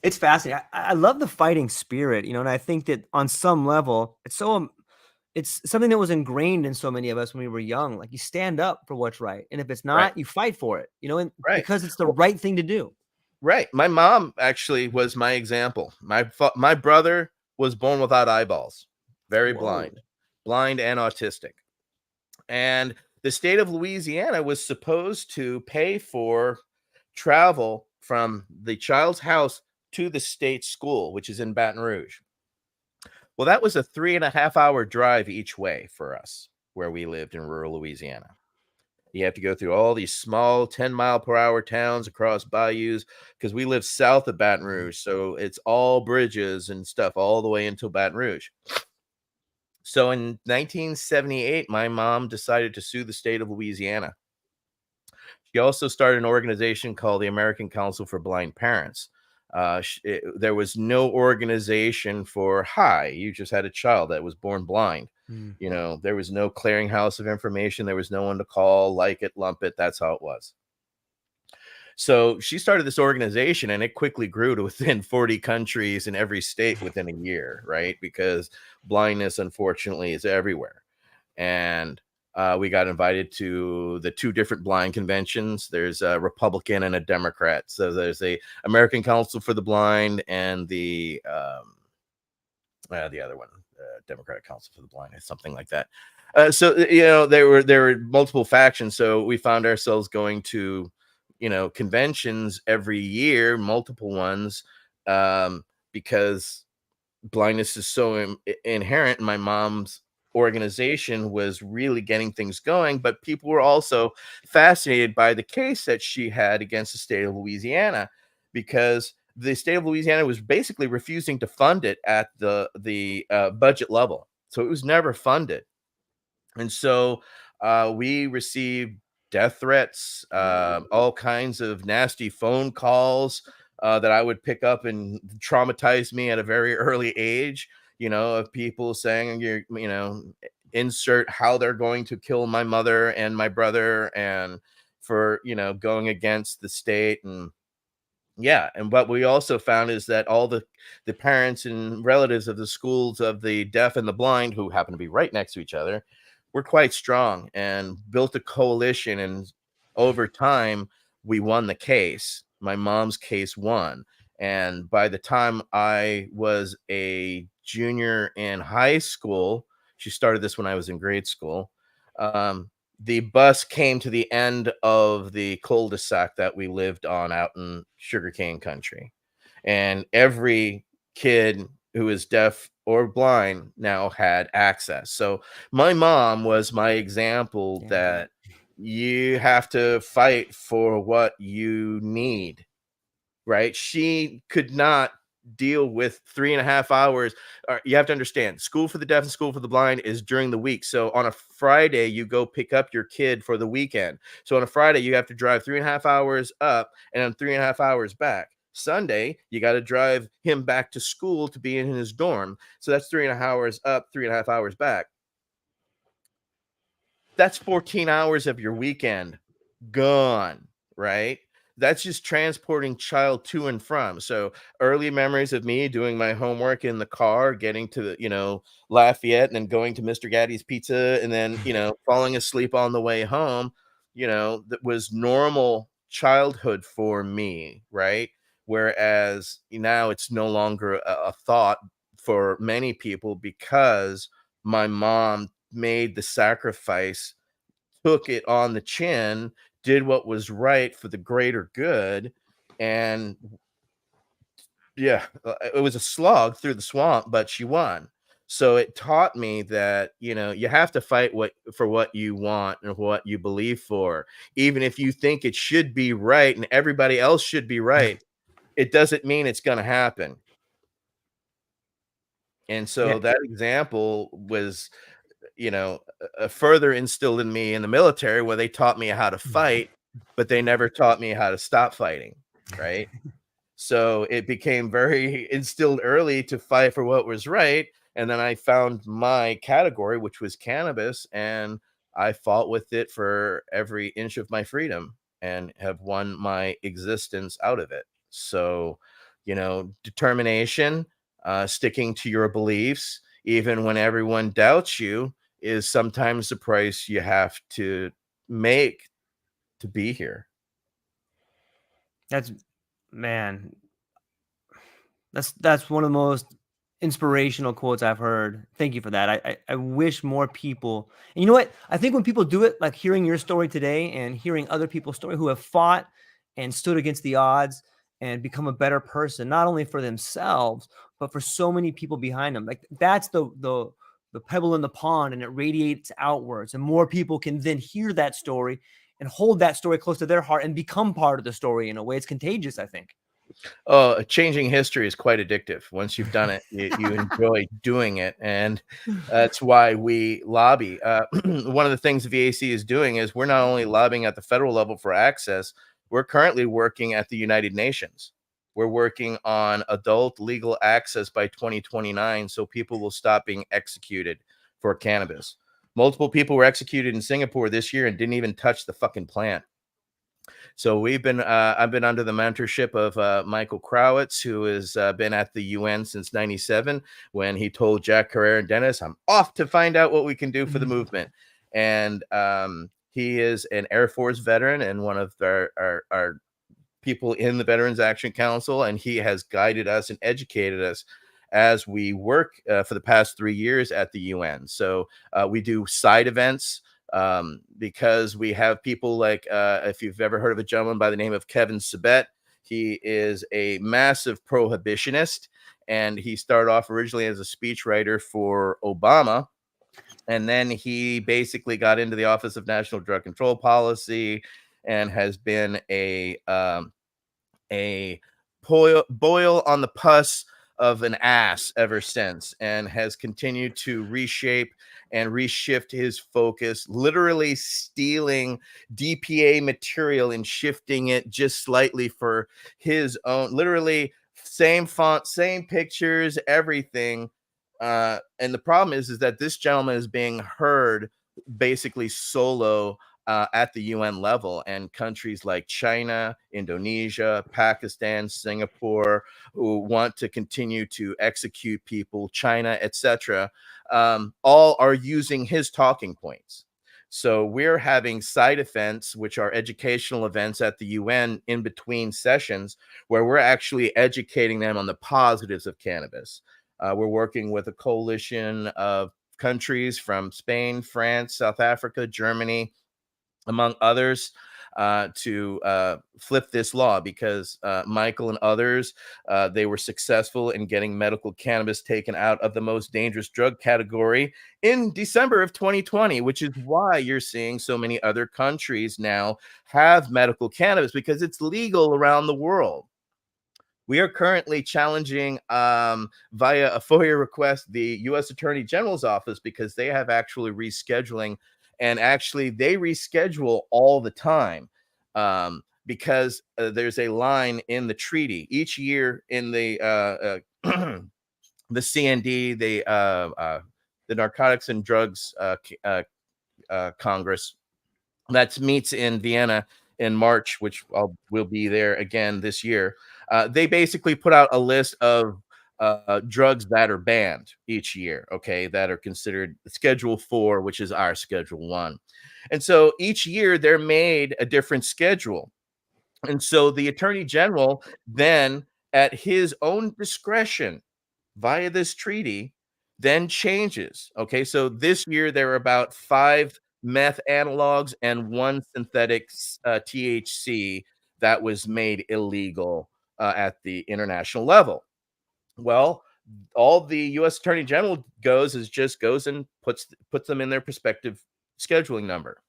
It's fascinating. I love the fighting spirit, and I think that on some level, it's something that was ingrained in so many of us when we were young. Like, you stand up for what's right, and if it's not, Right. you fight for it. And Right. because it's the right thing to do. Right. My mom actually was my example. My brother was born without eyeballs, very blind and autistic. And the state of Louisiana was supposed to pay for travel from the child's house to the state school, which is in Baton Rouge. Well, that was a 3.5-hour drive each way for us, where we lived in rural Louisiana. You have to go through all these small 10-mile-per-hour towns across bayous, because we live south of Baton Rouge. So it's all bridges and stuff all the way into Baton Rouge. So in 1978, my mom decided to sue the state of Louisiana. She also started an organization called the American Council for Blind Parents. There was no organization for, hi, you just had a child that was born blind. There was no clearinghouse of information. There was no one to call, like it, lump it. That's how it was. So she started this organization, and it quickly grew to within 40 countries in every state within a year, right? Because blindness, unfortunately, is everywhere. And we got invited to the 2 different blind conventions. There's a Republican and a Democrat. So there's the American Council for the Blind and the other one, Democratic Council for the Blind, or something like that. So there were multiple factions. So we found ourselves going to conventions every year, multiple ones, because blindness is so inherent. My mom's organization was really getting things going, but people were also fascinated by the case that she had against the state of Louisiana, because the state of Louisiana was basically refusing to fund it at the budget level. So it was never funded. And so we received death threats, all kinds of nasty phone calls. that I would pick up and traumatize me at a very early age, of people saying, insert how they're going to kill my mother and my brother, and for, going against the state. And yeah, and what we also found is that all the parents and relatives of the schools of the deaf and the blind, who happen to be right next to each other, were quite strong and built a coalition. And over time, we won the case. My mom's case won. And by the time I was a junior in high school, she started this when I was in grade school. The bus came to the end of the cul-de-sac that we lived on out in sugarcane country, and every kid who is deaf or blind now had access. So my mom was my example that you have to fight for what you need, right? She could not deal with 3.5 hours. You have to understand, school for the deaf and school for the blind is during the week. So on a Friday, you go pick up your kid for the weekend. So on a Friday, you have to drive 3.5 hours up and then 3.5 hours back. Sunday, you got to drive him back to school to be in his dorm. So that's 3.5 hours up, 3.5 hours back. That's 14 hours of your weekend gone, right? That's just transporting child to and from. So early memories of me doing my homework in the car, getting to the, Lafayette, and then going to Mr. Gaddy's Pizza, and then, falling asleep on the way home, that was normal childhood for me, right? Whereas now it's no longer a thought for many people, because my mom made the sacrifice, took it on the chin, did what was right for the greater good. And yeah, it was a slog through the swamp, but she won. So it taught me that, you have to fight for what you want and what you believe for. Even if you think it should be right and everybody else should be right, it doesn't mean it's going to happen. And Yeah. so that example was, further instilled in me in the military, where they taught me how to fight, but they never taught me how to stop fighting, right? So it became very instilled early to fight for what was right. And then I found my category, which was cannabis, and I fought with it for every inch of my freedom and have won my existence out of it. So, determination, sticking to your beliefs, even when everyone doubts you, is sometimes the price you have to make to be here. That's man, that's one of the most inspirational quotes I've heard. Thank you for that. I wish more people, and you know what? I think when people do it, like hearing your story today and hearing other people's story who have fought and stood against the odds and become a better person, not only for themselves, but for so many people behind them. Like that's the pebble in the pond, and it radiates outwards, and more people can then hear that story and hold that story close to their heart and become part of the story in a way. It's contagious, I think. Oh, changing history is quite addictive. Once you've done it, you enjoy doing it, and that's why we lobby. One of the things the VAC is doing is we're not only lobbying at the federal level for access, we're currently working at the United Nations. We're working on adult legal access by 2029, so people will stop being executed for cannabis. Multiple people were executed in Singapore this year and didn't even touch the fucking plant. So I've been under the mentorship of Michael Crowitz, who has been at the UN since '97, when he told Jack Carrera and Dennis, "I'm off to find out what we can do for the movement." And he is an Air Force veteran and one of our people in the Veterans Action Council, and he has guided us and educated us as we work for the past 3 years at the UN. So we do side events, because we have people like, if you've ever heard of a gentleman by the name of Kevin Sabet, he is a massive prohibitionist, and he started off originally as a speechwriter for Obama. And then he basically got into the Office of National Drug Control Policy and has been a boil on the pus of an ass ever since, and has continued to reshape and reshift his focus, literally stealing DPA material and shifting it just slightly for his own, literally same font, same pictures, everything. And the problem is that this gentleman is being heard basically solo at the UN level, and countries like China, Indonesia, Pakistan, Singapore, who want to continue to execute people, China, etc., all are using his talking points. So we're having side events, which are educational events at the UN in between sessions, where we're actually educating them on the positives of cannabis. We're working with a coalition of countries from Spain, France, South Africa, Germany, among others, to flip this law, because Michael and others, they were successful in getting medical cannabis taken out of the most dangerous drug category in December of 2020, which is why you're seeing so many other countries now have medical cannabis, because it's legal around the world. We are currently challenging via a FOIA request the U.S. Attorney General's office, because they have actually rescheduling, and actually they reschedule all the time, because there's a line in the treaty each year in the the CND, the Narcotics and Drugs Congress that meets in Vienna in March, which will be there again this year. They basically put out a list of drugs that are banned each year, okay, that are considered Schedule 4, which is our Schedule 1. And so each year they're made a different schedule. And so the Attorney General then, at his own discretion, via this treaty, then changes. Okay, so this year there are about 5 meth analogs and 1 synthetic THC that was made illegal at the international level. Well, all the U.S. Attorney General goes and puts them in their respective scheduling number.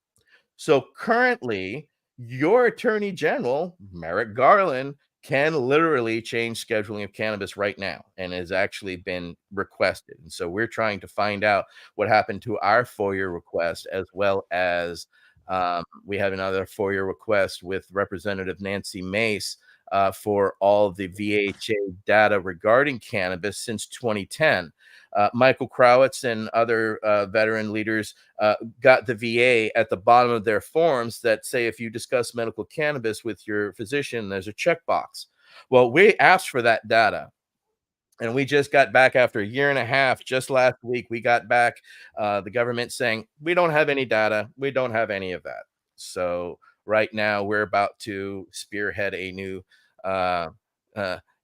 So currently, your Attorney General, Merrick Garland, can literally change scheduling of cannabis right now, and has actually been requested. And so we're trying to find out what happened to our FOIA request, as well as we have another FOIA request with Representative Nancy Mace for all the VHA data regarding cannabis since 2010. Michael Crowitz and other veteran leaders got the VA at the bottom of their forms that say, if you discuss medical cannabis with your physician, there's a checkbox. Well, we asked for that data, and we just got back after a year and a half. Just last week, we got back the government saying, we don't have any data. We don't have any of that. So right now, we're about to spearhead a new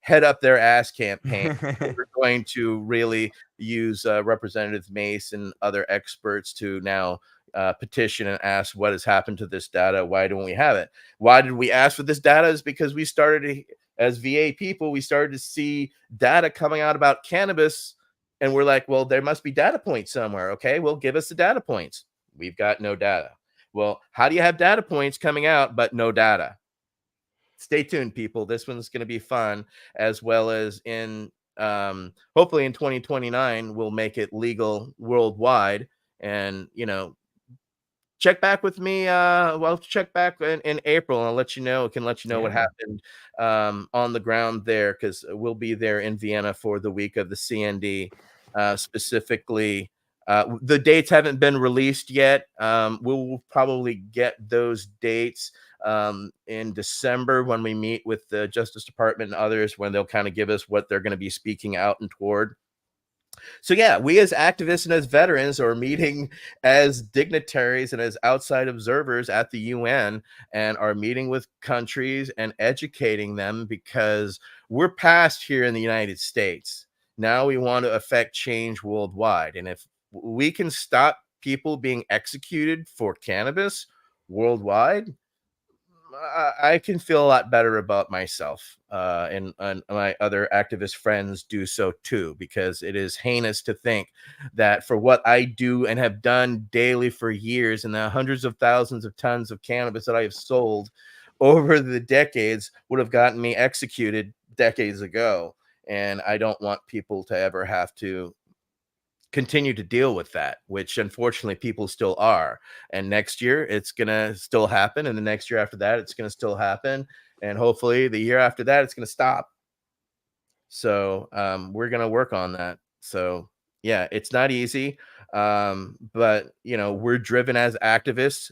head up their ass campaign. We're going to really use Representative Mace and other experts to now petition and ask what has happened to this data. Why don't we have it? Why did we ask for this data? Is because we started, as VA people, we started to see data coming out about cannabis, and we're like, well, there must be data points somewhere. Okay, well, give us the data points. We've got no data. Well, how do you have data points coming out but no data? Stay tuned, people. This one's going to be fun, as well as in hopefully in 2029 we'll make it legal worldwide. And check back with me. Well, check back in April, and I'll let you know. Can let you know what happened on the ground there, because we'll be there in Vienna for the week of the CND. Specifically, the dates haven't been released yet. We'll probably get those dates in December, when we meet with the Justice Department and others, when they'll kind of give us what they're going to be speaking out and toward. So yeah, we as activists and as veterans are meeting as dignitaries and as outside observers at the UN, and are meeting with countries and educating them, because we're past here in the United States. Now we want to affect change worldwide. And if we can stop people being executed for cannabis worldwide, I can feel a lot better about myself, and my other activist friends do so too, because it is heinous to think that for what I do and have done daily for years, and the hundreds of thousands of tons of cannabis that I have sold over the decades, would have gotten me executed decades ago. and I don't want people to ever have to continue to deal with that, which unfortunately people still are. And next year it's gonna still happen, and the next year after that it's gonna still happen, and hopefully the year after that it's gonna stop. So we're gonna work on that. So yeah, it's not easy. But we're driven as activists.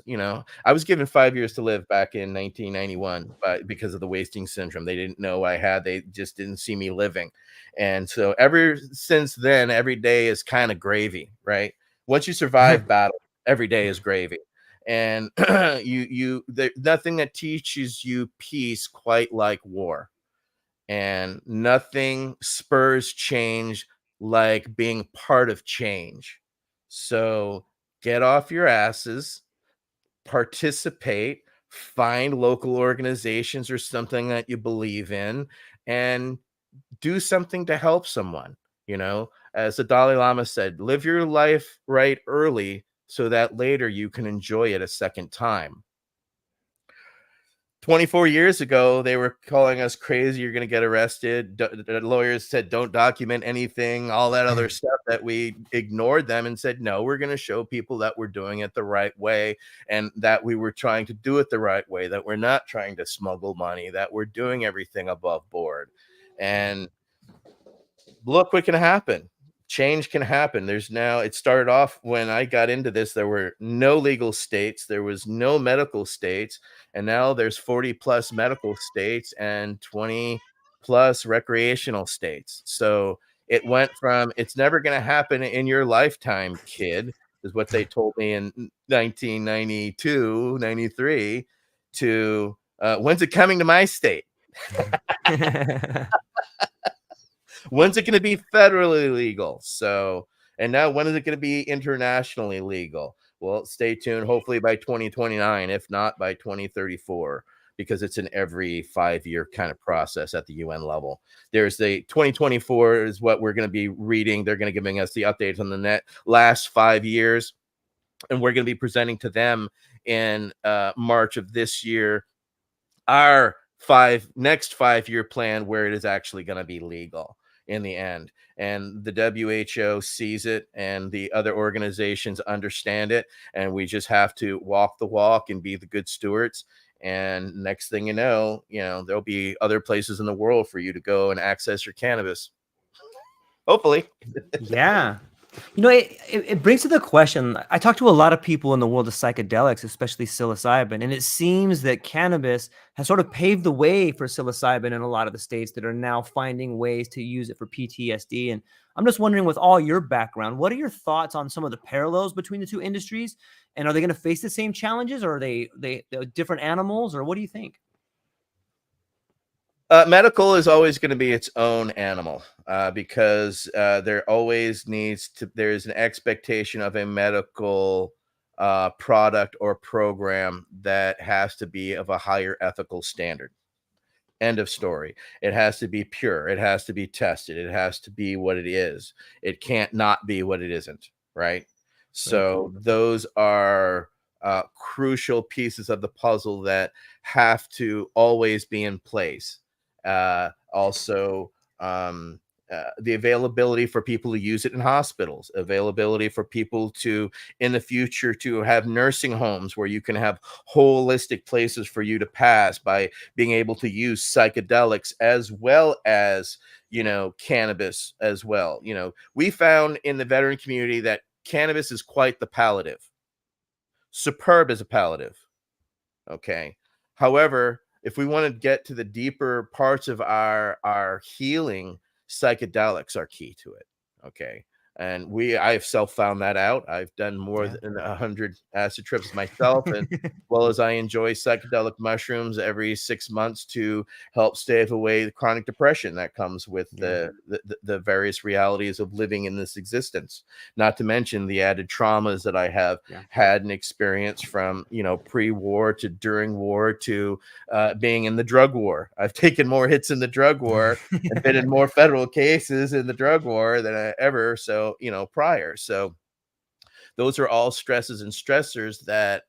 I was given 5 years to live back in 1991, but because of the wasting syndrome, they didn't know I had. They just didn't see me living, and so ever since then, every day is kind of gravy, right? Once you survive battle, every day is gravy. And there's nothing that teaches you peace quite like war, and nothing spurs change like being part of change. So get off your asses, participate, find local organizations or something that you believe in, and do something to help someone. As the Dalai Lama said, live your life right early so that later you can enjoy it a second time. 24 years ago, they were calling us crazy. You're going to get arrested. The lawyers said, don't document anything, all that other stuff that we ignored them and said, no, we're going to show people that we're doing it the right way, and that we were trying to do it the right way, that we're not trying to smuggle money, that we're doing everything above board. And look what can happen. Change can happen. It started off when I got into this, there were no legal states, there was no medical states, and now there's 40 plus medical states and 20 plus recreational states. So it went from it's never going to happen in your lifetime, kid, is what they told me in 1992, 93, to when's it coming to my state? When's it going to be federally legal? And now when is it going to be internationally legal? Well, stay tuned. Hopefully by 2029, if not by 2034, because it's an every 5-year kind of process at the UN level. There's the 2024 is what we're going to be reading. They're going to be giving us the updates on the last 5 years, and we're going to be presenting to them in March of this year our next 5-year plan where it is actually going to be legal in the end. And the WHO sees it, and the other organizations understand it, and we just have to walk the walk and be the good stewards. And next thing you know, there'll be other places in the world for you to go and access your cannabis. Hopefully. Yeah. It brings to the question. I talk to a lot of people in the world of psychedelics, especially psilocybin, and it seems that cannabis has sort of paved the way for psilocybin in a lot of the states that are now finding ways to use it for PTSD. And I'm just wondering, with all your background, what are your thoughts on some of the parallels between the two industries? And are they going to face the same challenges, or are they different animals, or what do you think? Medical is always going to be its own animal because there always there's an expectation of a medical product or program that has to be of a higher ethical standard. End of story. It has to be pure. It has to be tested. It has to be what it is. It can't not be what it isn't, right? So those are crucial pieces of the puzzle that have to always be in place. Also, the availability for people to use it in hospitals, availability for people to, in the future, to have nursing homes where you can have holistic places for you to pass by being able to use psychedelics as well as, cannabis as well. We found in the veteran community that cannabis is quite the palliative. Superb as a palliative. Okay. However, if we want to get to the deeper parts of our healing, psychedelics are key to it. Okay. And I have found that out. I've done more than 100 acid trips myself, and as well as I enjoy psychedelic mushrooms every 6 months to help stave away the chronic depression that comes with the various realities of living in this existence. Not to mention the added traumas that I have had and experienced from pre-war to during war to being in the drug war. I've taken more hits in the drug war and been in more federal cases in the drug war than I ever prior. So those are all stresses and stressors that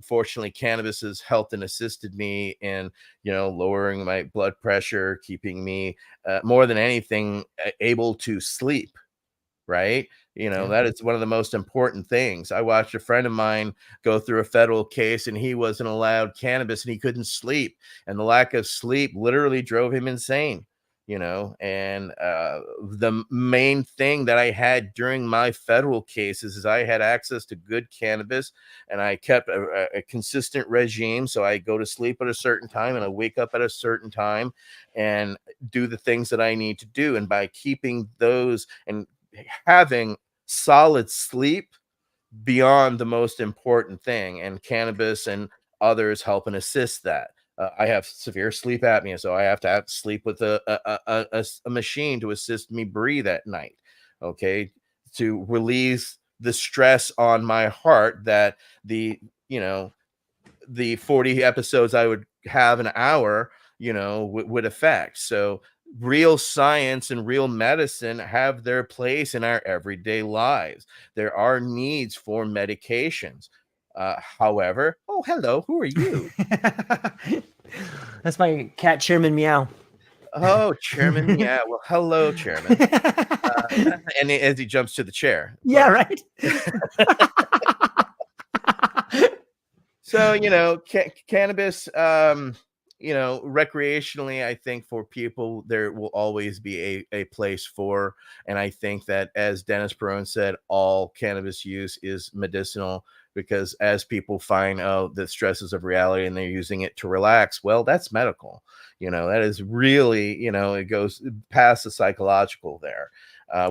Fortunately, cannabis has helped and assisted me in, lowering my blood pressure, keeping me more than anything able to sleep. Right. Yeah. That is one of the most important things. I watched a friend of mine go through a federal case, and he wasn't allowed cannabis and he couldn't sleep. And the lack of sleep literally drove him insane. And the main thing that I had during my federal cases is I had access to good cannabis, and I kept a consistent regime. So I go to sleep at a certain time and I wake up at a certain time and do the things that I need to do. And by keeping those and having solid sleep beyond the most important thing, and cannabis and others help and assist that. I have severe sleep apnea, so I have to have sleep with a machine to assist me breathe at night, okay, to release the stress on my heart that the 40 episodes I would have an hour, would affect. So real science and real medicine have their place in our everyday lives. There are needs for medications. However, oh, hello, who are you? That's my cat, Chairman Meow. Oh, Chairman. Yeah. Well, hello, Chairman. And as he jumps to the chair. Yeah, right. So, cannabis, recreationally, I think for people, there will always be a place for. And I think that, as Dennis Perone said, all cannabis use is medicinal, because as people find out the stresses of reality and they're using it to relax, well, that's medical. That is really, it goes past the psychological there.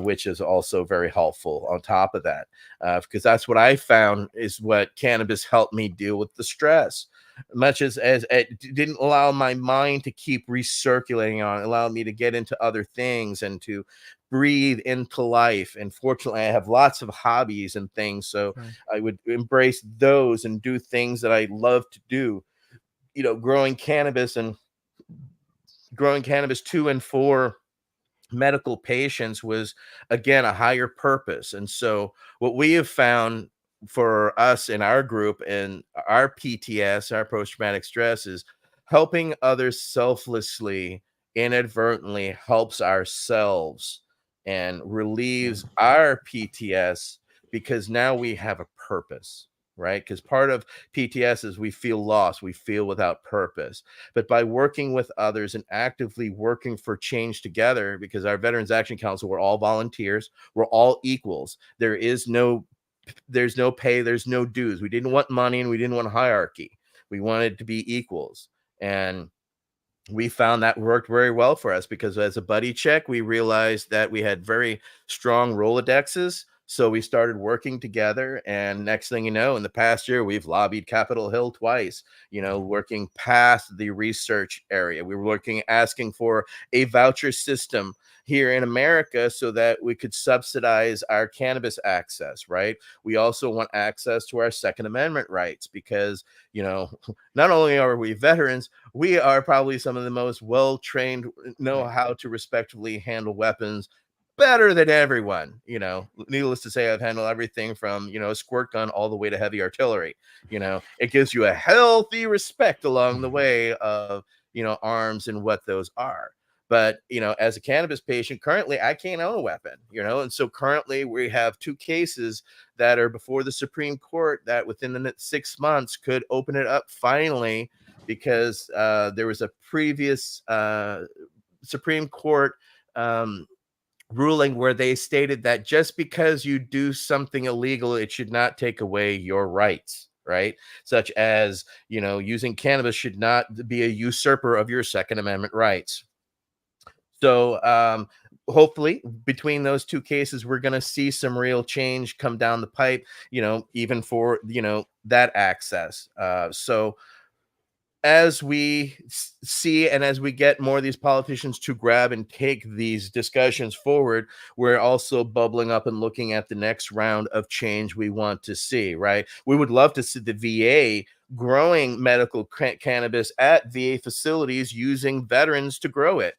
Which is also very helpful on top of that, because that's what I found is what cannabis helped me deal with the stress. Much as it didn't allow my mind to keep recirculating on, it allowed me to get into other things and to breathe into life. And fortunately, I have lots of hobbies and things, so I would embrace those and do things that I love to do. Growing cannabis to and for medical patients was, again, a higher purpose. And so what we have found for us in our group and our PTS, our post-traumatic stress, is helping others selflessly inadvertently helps ourselves and relieves our PTS, because now we have a purpose, right? Because part of PTS is we feel lost, we feel without purpose. But by working with others and actively working for change together, because our Veterans Action Council, we're all volunteers, we're all equals. There's no pay, there's no dues. We didn't want money and we didn't want hierarchy. We wanted to be equals. And we found that worked very well for us, because as a buddy check, we realized that we had very strong Rolodexes. So we started working together, and next thing you know, in the past year, we've lobbied Capitol Hill twice, working past the research area. We were asking for a voucher system here in America so that we could subsidize our cannabis access, right? We also want access to our Second Amendment rights, because, not only are we veterans, we are probably some of the most well-trained, know how to respectively handle weapons better than everyone. Needless to say, I've handled everything from, a squirt gun all the way to heavy artillery. It gives you a healthy respect along the way of, arms and what those are. But, as a cannabis patient, currently I can't own a weapon, and so currently we have 2 cases that are before the Supreme Court that within the next 6 months could open it up finally, because there was a previous Supreme Court ruling where they stated that just because you do something illegal, it should not take away your rights, right? Such as, using cannabis should not be a usurper of your Second Amendment rights. So hopefully between those 2 cases, we're going to see some real change come down the pipe, even for, that access. So as we see, and as we get more of these politicians to grab and take these discussions forward, we're also bubbling up and looking at the next round of change we want to see, right? We would love to see the VA growing medical cannabis at VA facilities, using veterans to grow it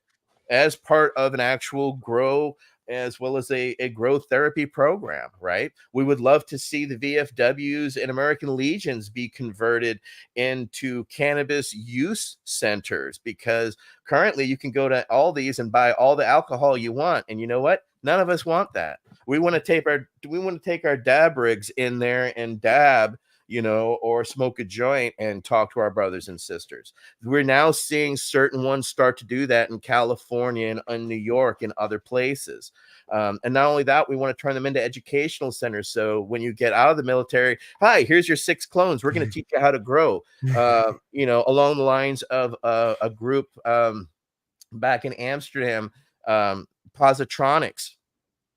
as part of an actual grow as well as a growth therapy program, right? We would love to see the VFWs and American Legions be converted into cannabis use centers, because currently you can go to all these and buy all the alcohol you want. And you know what? None of us want that. We want to take our dab rigs in there and dab, or smoke a joint and talk to our brothers and sisters. We're now seeing certain ones start to do that in California and in New York and other places. And not only that, we want to turn them into educational centers. So when you get out of the military, hi, here's your 6 clones. We're going to teach you how to grow. Along the lines of a group back in Amsterdam, Positronics.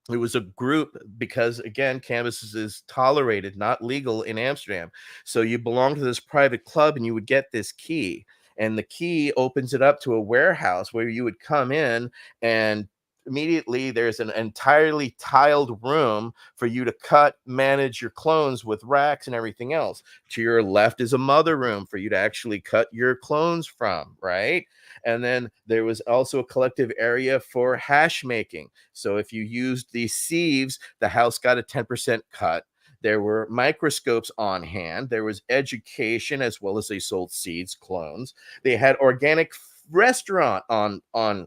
It was a group because, again, cannabis is tolerated, not legal in Amsterdam. So you belong to this private club and you would get this key. And the key opens it up to a warehouse where you would come in, and immediately there's an entirely tiled room for you to cut, manage your clones with racks and everything else. To your left is a mother room for you to actually cut your clones from, right? And then there was also a collective area for hash making. So if you used the sieves, the house got a 10% cut. There were microscopes on hand. There was education, as well as they sold seeds, clones. They had organic restaurant on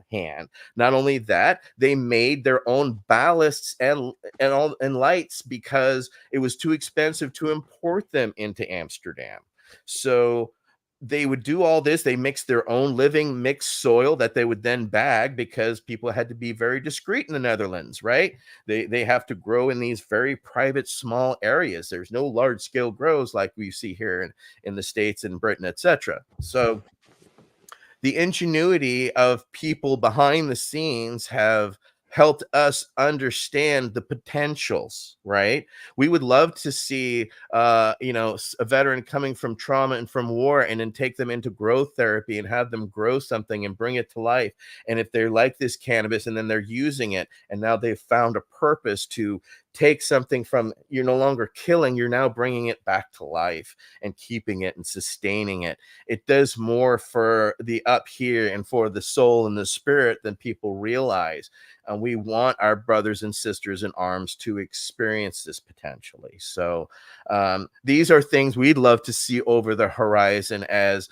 hand. Not only that, they made their own ballasts and lights, because it was too expensive to import them into Amsterdam. So they would do all this. They mixed their own living mixed soil that they would then bag, because people had to be very discreet in the Netherlands, right? They have to grow in these very private, small areas. There's no large scale grows like we see here in the States and Britain, etc. So the ingenuity of people behind the scenes have helped us understand the potentials, right? We would love to see a veteran coming from trauma and from war, and then take them into growth therapy and have them grow something and bring it to life. And if they're like this cannabis and then they're using it, and now they've found a purpose to take something from, you're no longer killing, you're now bringing it back to life and keeping it and sustaining it. It does more for the up here and for the soul and the spirit than people realize. And we want our brothers and sisters in arms to experience this potentially. So these are things we'd love to see over the horizon, as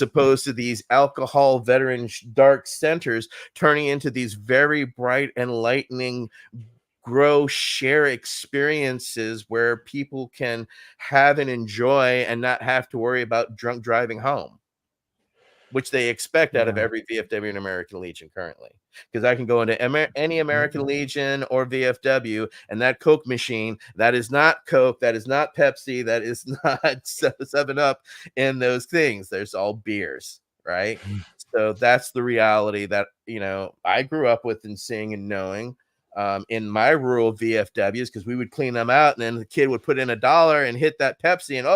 opposed to these alcohol veteran dark centers turning into these very bright, enlightening, grow, share experiences where people can have and enjoy and not have to worry about drunk driving home, which they expect out of Yeah. every VFW and American Legion currently. Because I can go into any American Legion or VFW, and that Coke machine, that is not Coke, that is not Pepsi, that is not 7-Up in those things. There's all beers, right? So that's the reality that, I grew up with and seeing and knowing. In my rural VFWs, because we would clean them out, and then the kid would put in $1 and hit that Pepsi, and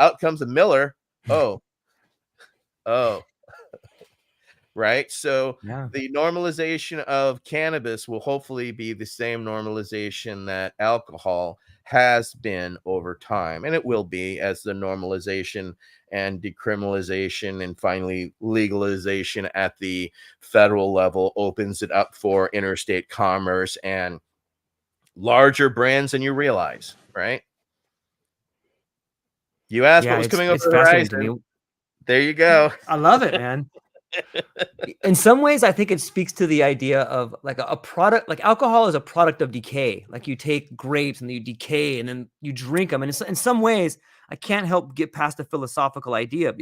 out comes a Miller. Oh, right. So Yeah. the normalization of cannabis will hopefully be the same normalization that alcohol has been over time, and it will be, as the normalization and decriminalization and finally legalization at the federal level opens it up for interstate commerce and larger brands than you realize, right? You asked what Yeah, was coming over it's the fascinating to horizon. me. There you go. I love it, man. In some ways, I think it speaks to the idea of like a product, like alcohol is a product of decay. Like you take grapes and you decay and then you drink them. And in some ways, I can't help get past the philosophical idea.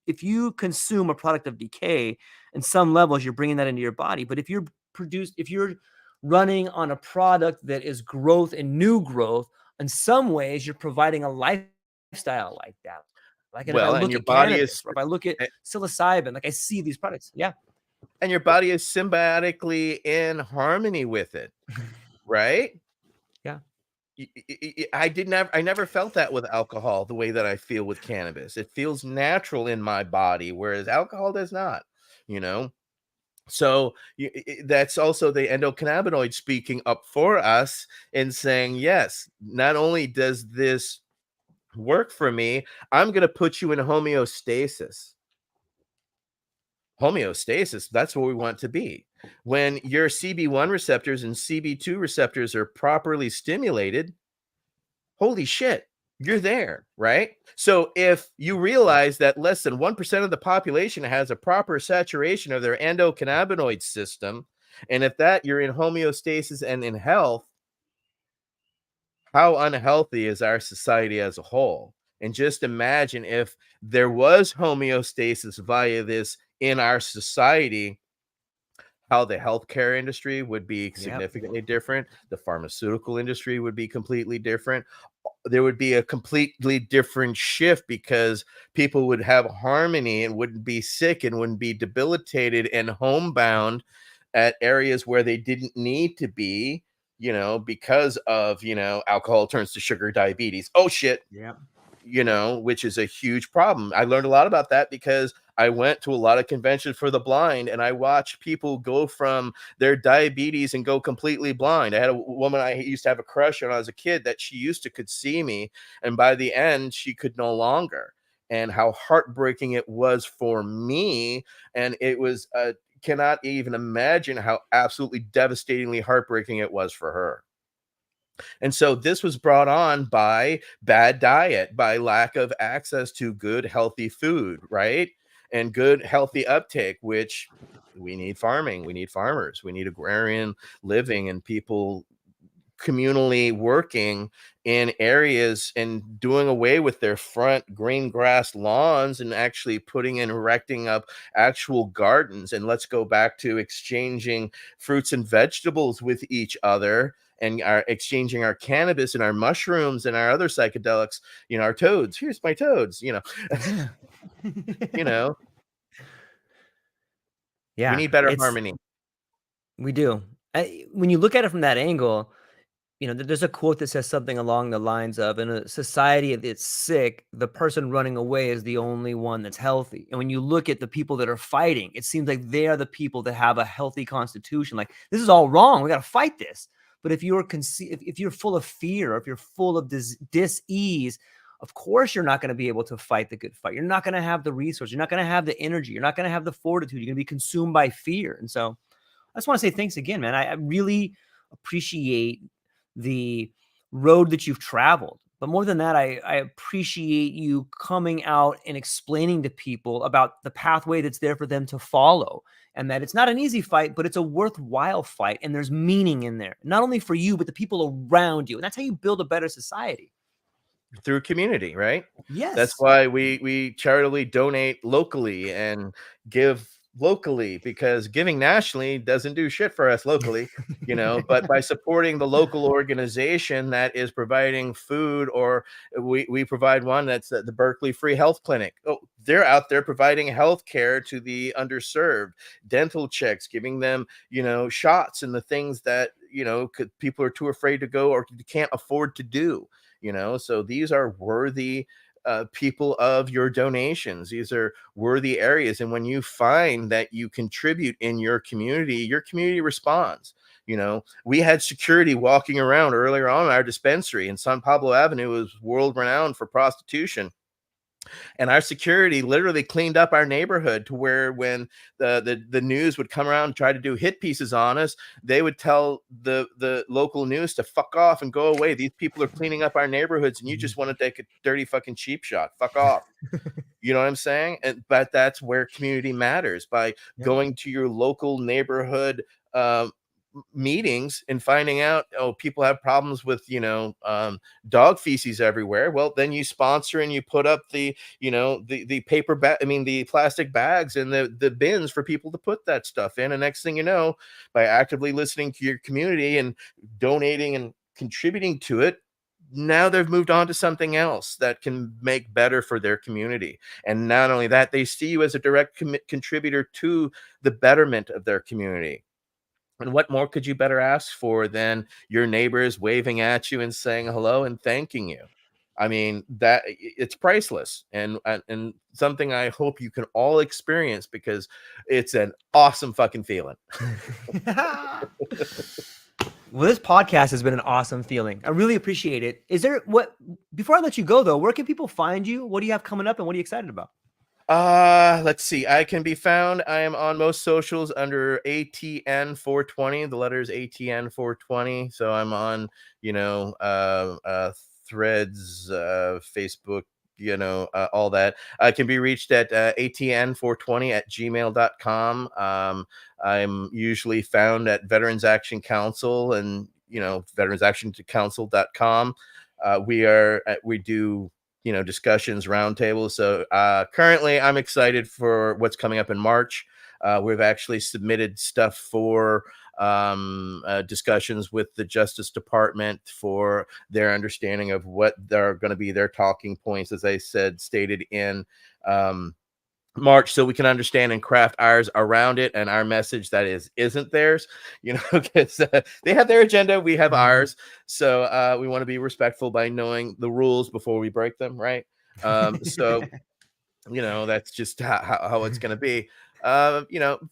If you consume a product of decay, in some levels, you're bringing that into your body. But if you're running on a product that is growth and new growth, in some ways, you're providing a lifestyle like that. Like, and if I Well, and look your at body cannabis, is or if I look at psilocybin, like I see these products. Yeah. and your body is symbiotically in harmony with it, right? Yeah. I never felt that with alcohol the way that I feel with cannabis. It feels natural in my body, whereas alcohol does not, you know? So that's also the endocannabinoid speaking up for us and saying, yes, not only does this work for me, I'm going to put you in homeostasis. Homeostasis, that's what we want to be. When your CB1 receptors and CB2 receptors are properly stimulated, holy shit, you're there, right? So if you realize that less than 1% of the population has a proper saturation of their endocannabinoid system, and if that you're in homeostasis and in health, how unhealthy is our society as a whole? And just imagine if there was homeostasis via this in our society, how the healthcare industry would be Yep. significantly different. The pharmaceutical industry would be completely different. There would be a completely different shift because people would have harmony and wouldn't be sick and wouldn't be debilitated and homebound at areas where they didn't need to be, because of, alcohol turns to sugar, diabetes. Oh shit, Yep. which is a huge problem. I learned a lot about that because I went to a lot of conventions for the blind and I watched people go from their diabetes and go completely blind. I had a woman I used to have a crush on when I was a kid that she used to could see me, and by the end she could no longer. And how heartbreaking it was for me. And it was cannot even imagine how absolutely devastatingly heartbreaking it was for her. And so this was brought on by bad diet, by lack of access to good, healthy food, right? And good, healthy uptake, which we need farming, we need farmers, we need agrarian living and people communally working in areas and doing away with their front green grass lawns and actually putting and erecting up actual gardens. And let's go back to exchanging fruits and vegetables with each other and our exchanging our cannabis and our mushrooms and our other psychedelics, our toads. Here's my toads, Yeah. you know, we Yeah, need better harmony. we do. When you look at it from that angle, there's a quote that says something along the lines of, in a society that's sick, the person running away is the only one that's healthy. And when you look at the people that are fighting, it seems like they are the people that have a healthy constitution. Like, this is all wrong. We got to fight this. But if you're full of fear, or if you're full of dis-ease, of course you're not going to be able to fight the good fight. You're not going to have the resource. You're not going to have the energy. You're not going to have the fortitude. You're going to be consumed by fear. And so I just want to say thanks again, man. I really appreciate the road that you've traveled. But more than that, I appreciate you coming out and explaining to people about the pathway that's there for them to follow, and that it's not an easy fight, but it's a worthwhile fight. And there's meaning in there, not only for you, but the people around you. And that's how you build a better society. Through community, right? That's Yes. why we charitably donate locally and give locally, because giving nationally doesn't do shit for us locally, but by supporting the local organization that is providing food, or we provide one that's the Berkeley Free Health Clinic. Oh, they're out there providing health care to the underserved, dental checks, giving them, shots and the things that, people are too afraid to go or can't afford to do. So these are worthy people of your donations. These are worthy areas. And when you find that you contribute in your community responds. We had security walking around earlier on in our dispensary, and San Pablo Avenue was world renowned for prostitution. And our security literally cleaned up our neighborhood to where when the news would come around and try to do hit pieces on us, they would tell the local news to fuck off and go away. These people are cleaning up our neighborhoods and you just want to take a dirty fucking cheap shot. Fuck off. You know what I'm saying? But that's where community matters, by going to your local neighborhood meetings and finding out, people have problems with dog feces everywhere. Well, then you sponsor and you put up the the paper bag, the plastic bags and the bins for people to put that stuff in. And next thing you know, by actively listening to your community and donating and contributing to it, now they've moved on to something else that can make better for their community. And not only that, they see you as a direct contributor to the betterment of their community. And what more could you better ask for than your neighbors waving at you and saying hello and thanking you? That it's priceless, and something I hope you can all experience, because it's an awesome fucking feeling. Well, this podcast has been an awesome feeling. I really appreciate it. Before I let you go though, where can people find you? What do you have coming up and what are you excited about? Let's see. I can be found. I am on most socials under ATN 420. The letters ATN 420. So I'm on, Threads, Facebook, all that. I can be reached at ATN420 at gmail.com. I'm usually found at Veterans Action Council and, veteransactioncouncil.com. We do discussions, roundtables. So currently, I'm excited for what's coming up in March. We've actually submitted stuff for discussions with the Justice Department for their understanding of what are going to be their talking points, as I said, stated in March, so we can understand and craft ours around it and our message that isn't theirs, because they have their agenda, we have ours. So we want to be respectful by knowing the rules before we break them, right? So that's just how it's going to be.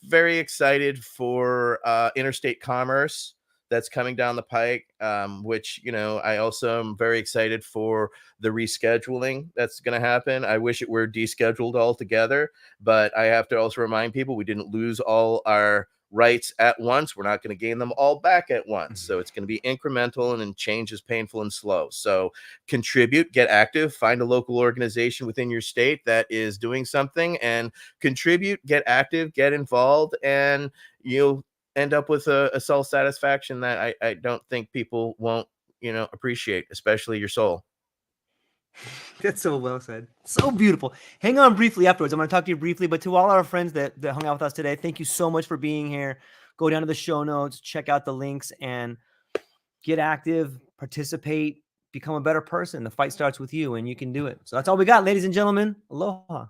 Very excited for interstate commerce that's coming down the pike, which I also am very excited for the rescheduling that's going to happen. I wish it were descheduled altogether, but I have to also remind people we didn't lose all our rights at once. We're not going to gain them all back at once. So it's going to be incremental, and change is painful and slow. So contribute, get active, find a local organization within your state that is doing something, and contribute, get active, get involved, and you'll end up with a self-satisfaction that I don't think people won't appreciate, especially your soul. That's so well said. So beautiful. Hang on briefly afterwards. I'm going to talk to you briefly, but to all our friends that hung out with us today, thank you so much for being here. Go down to the show notes, check out the links, and get active, participate, become a better person. The fight starts with you, and you can do it. So that's all we got, ladies and gentlemen. Aloha.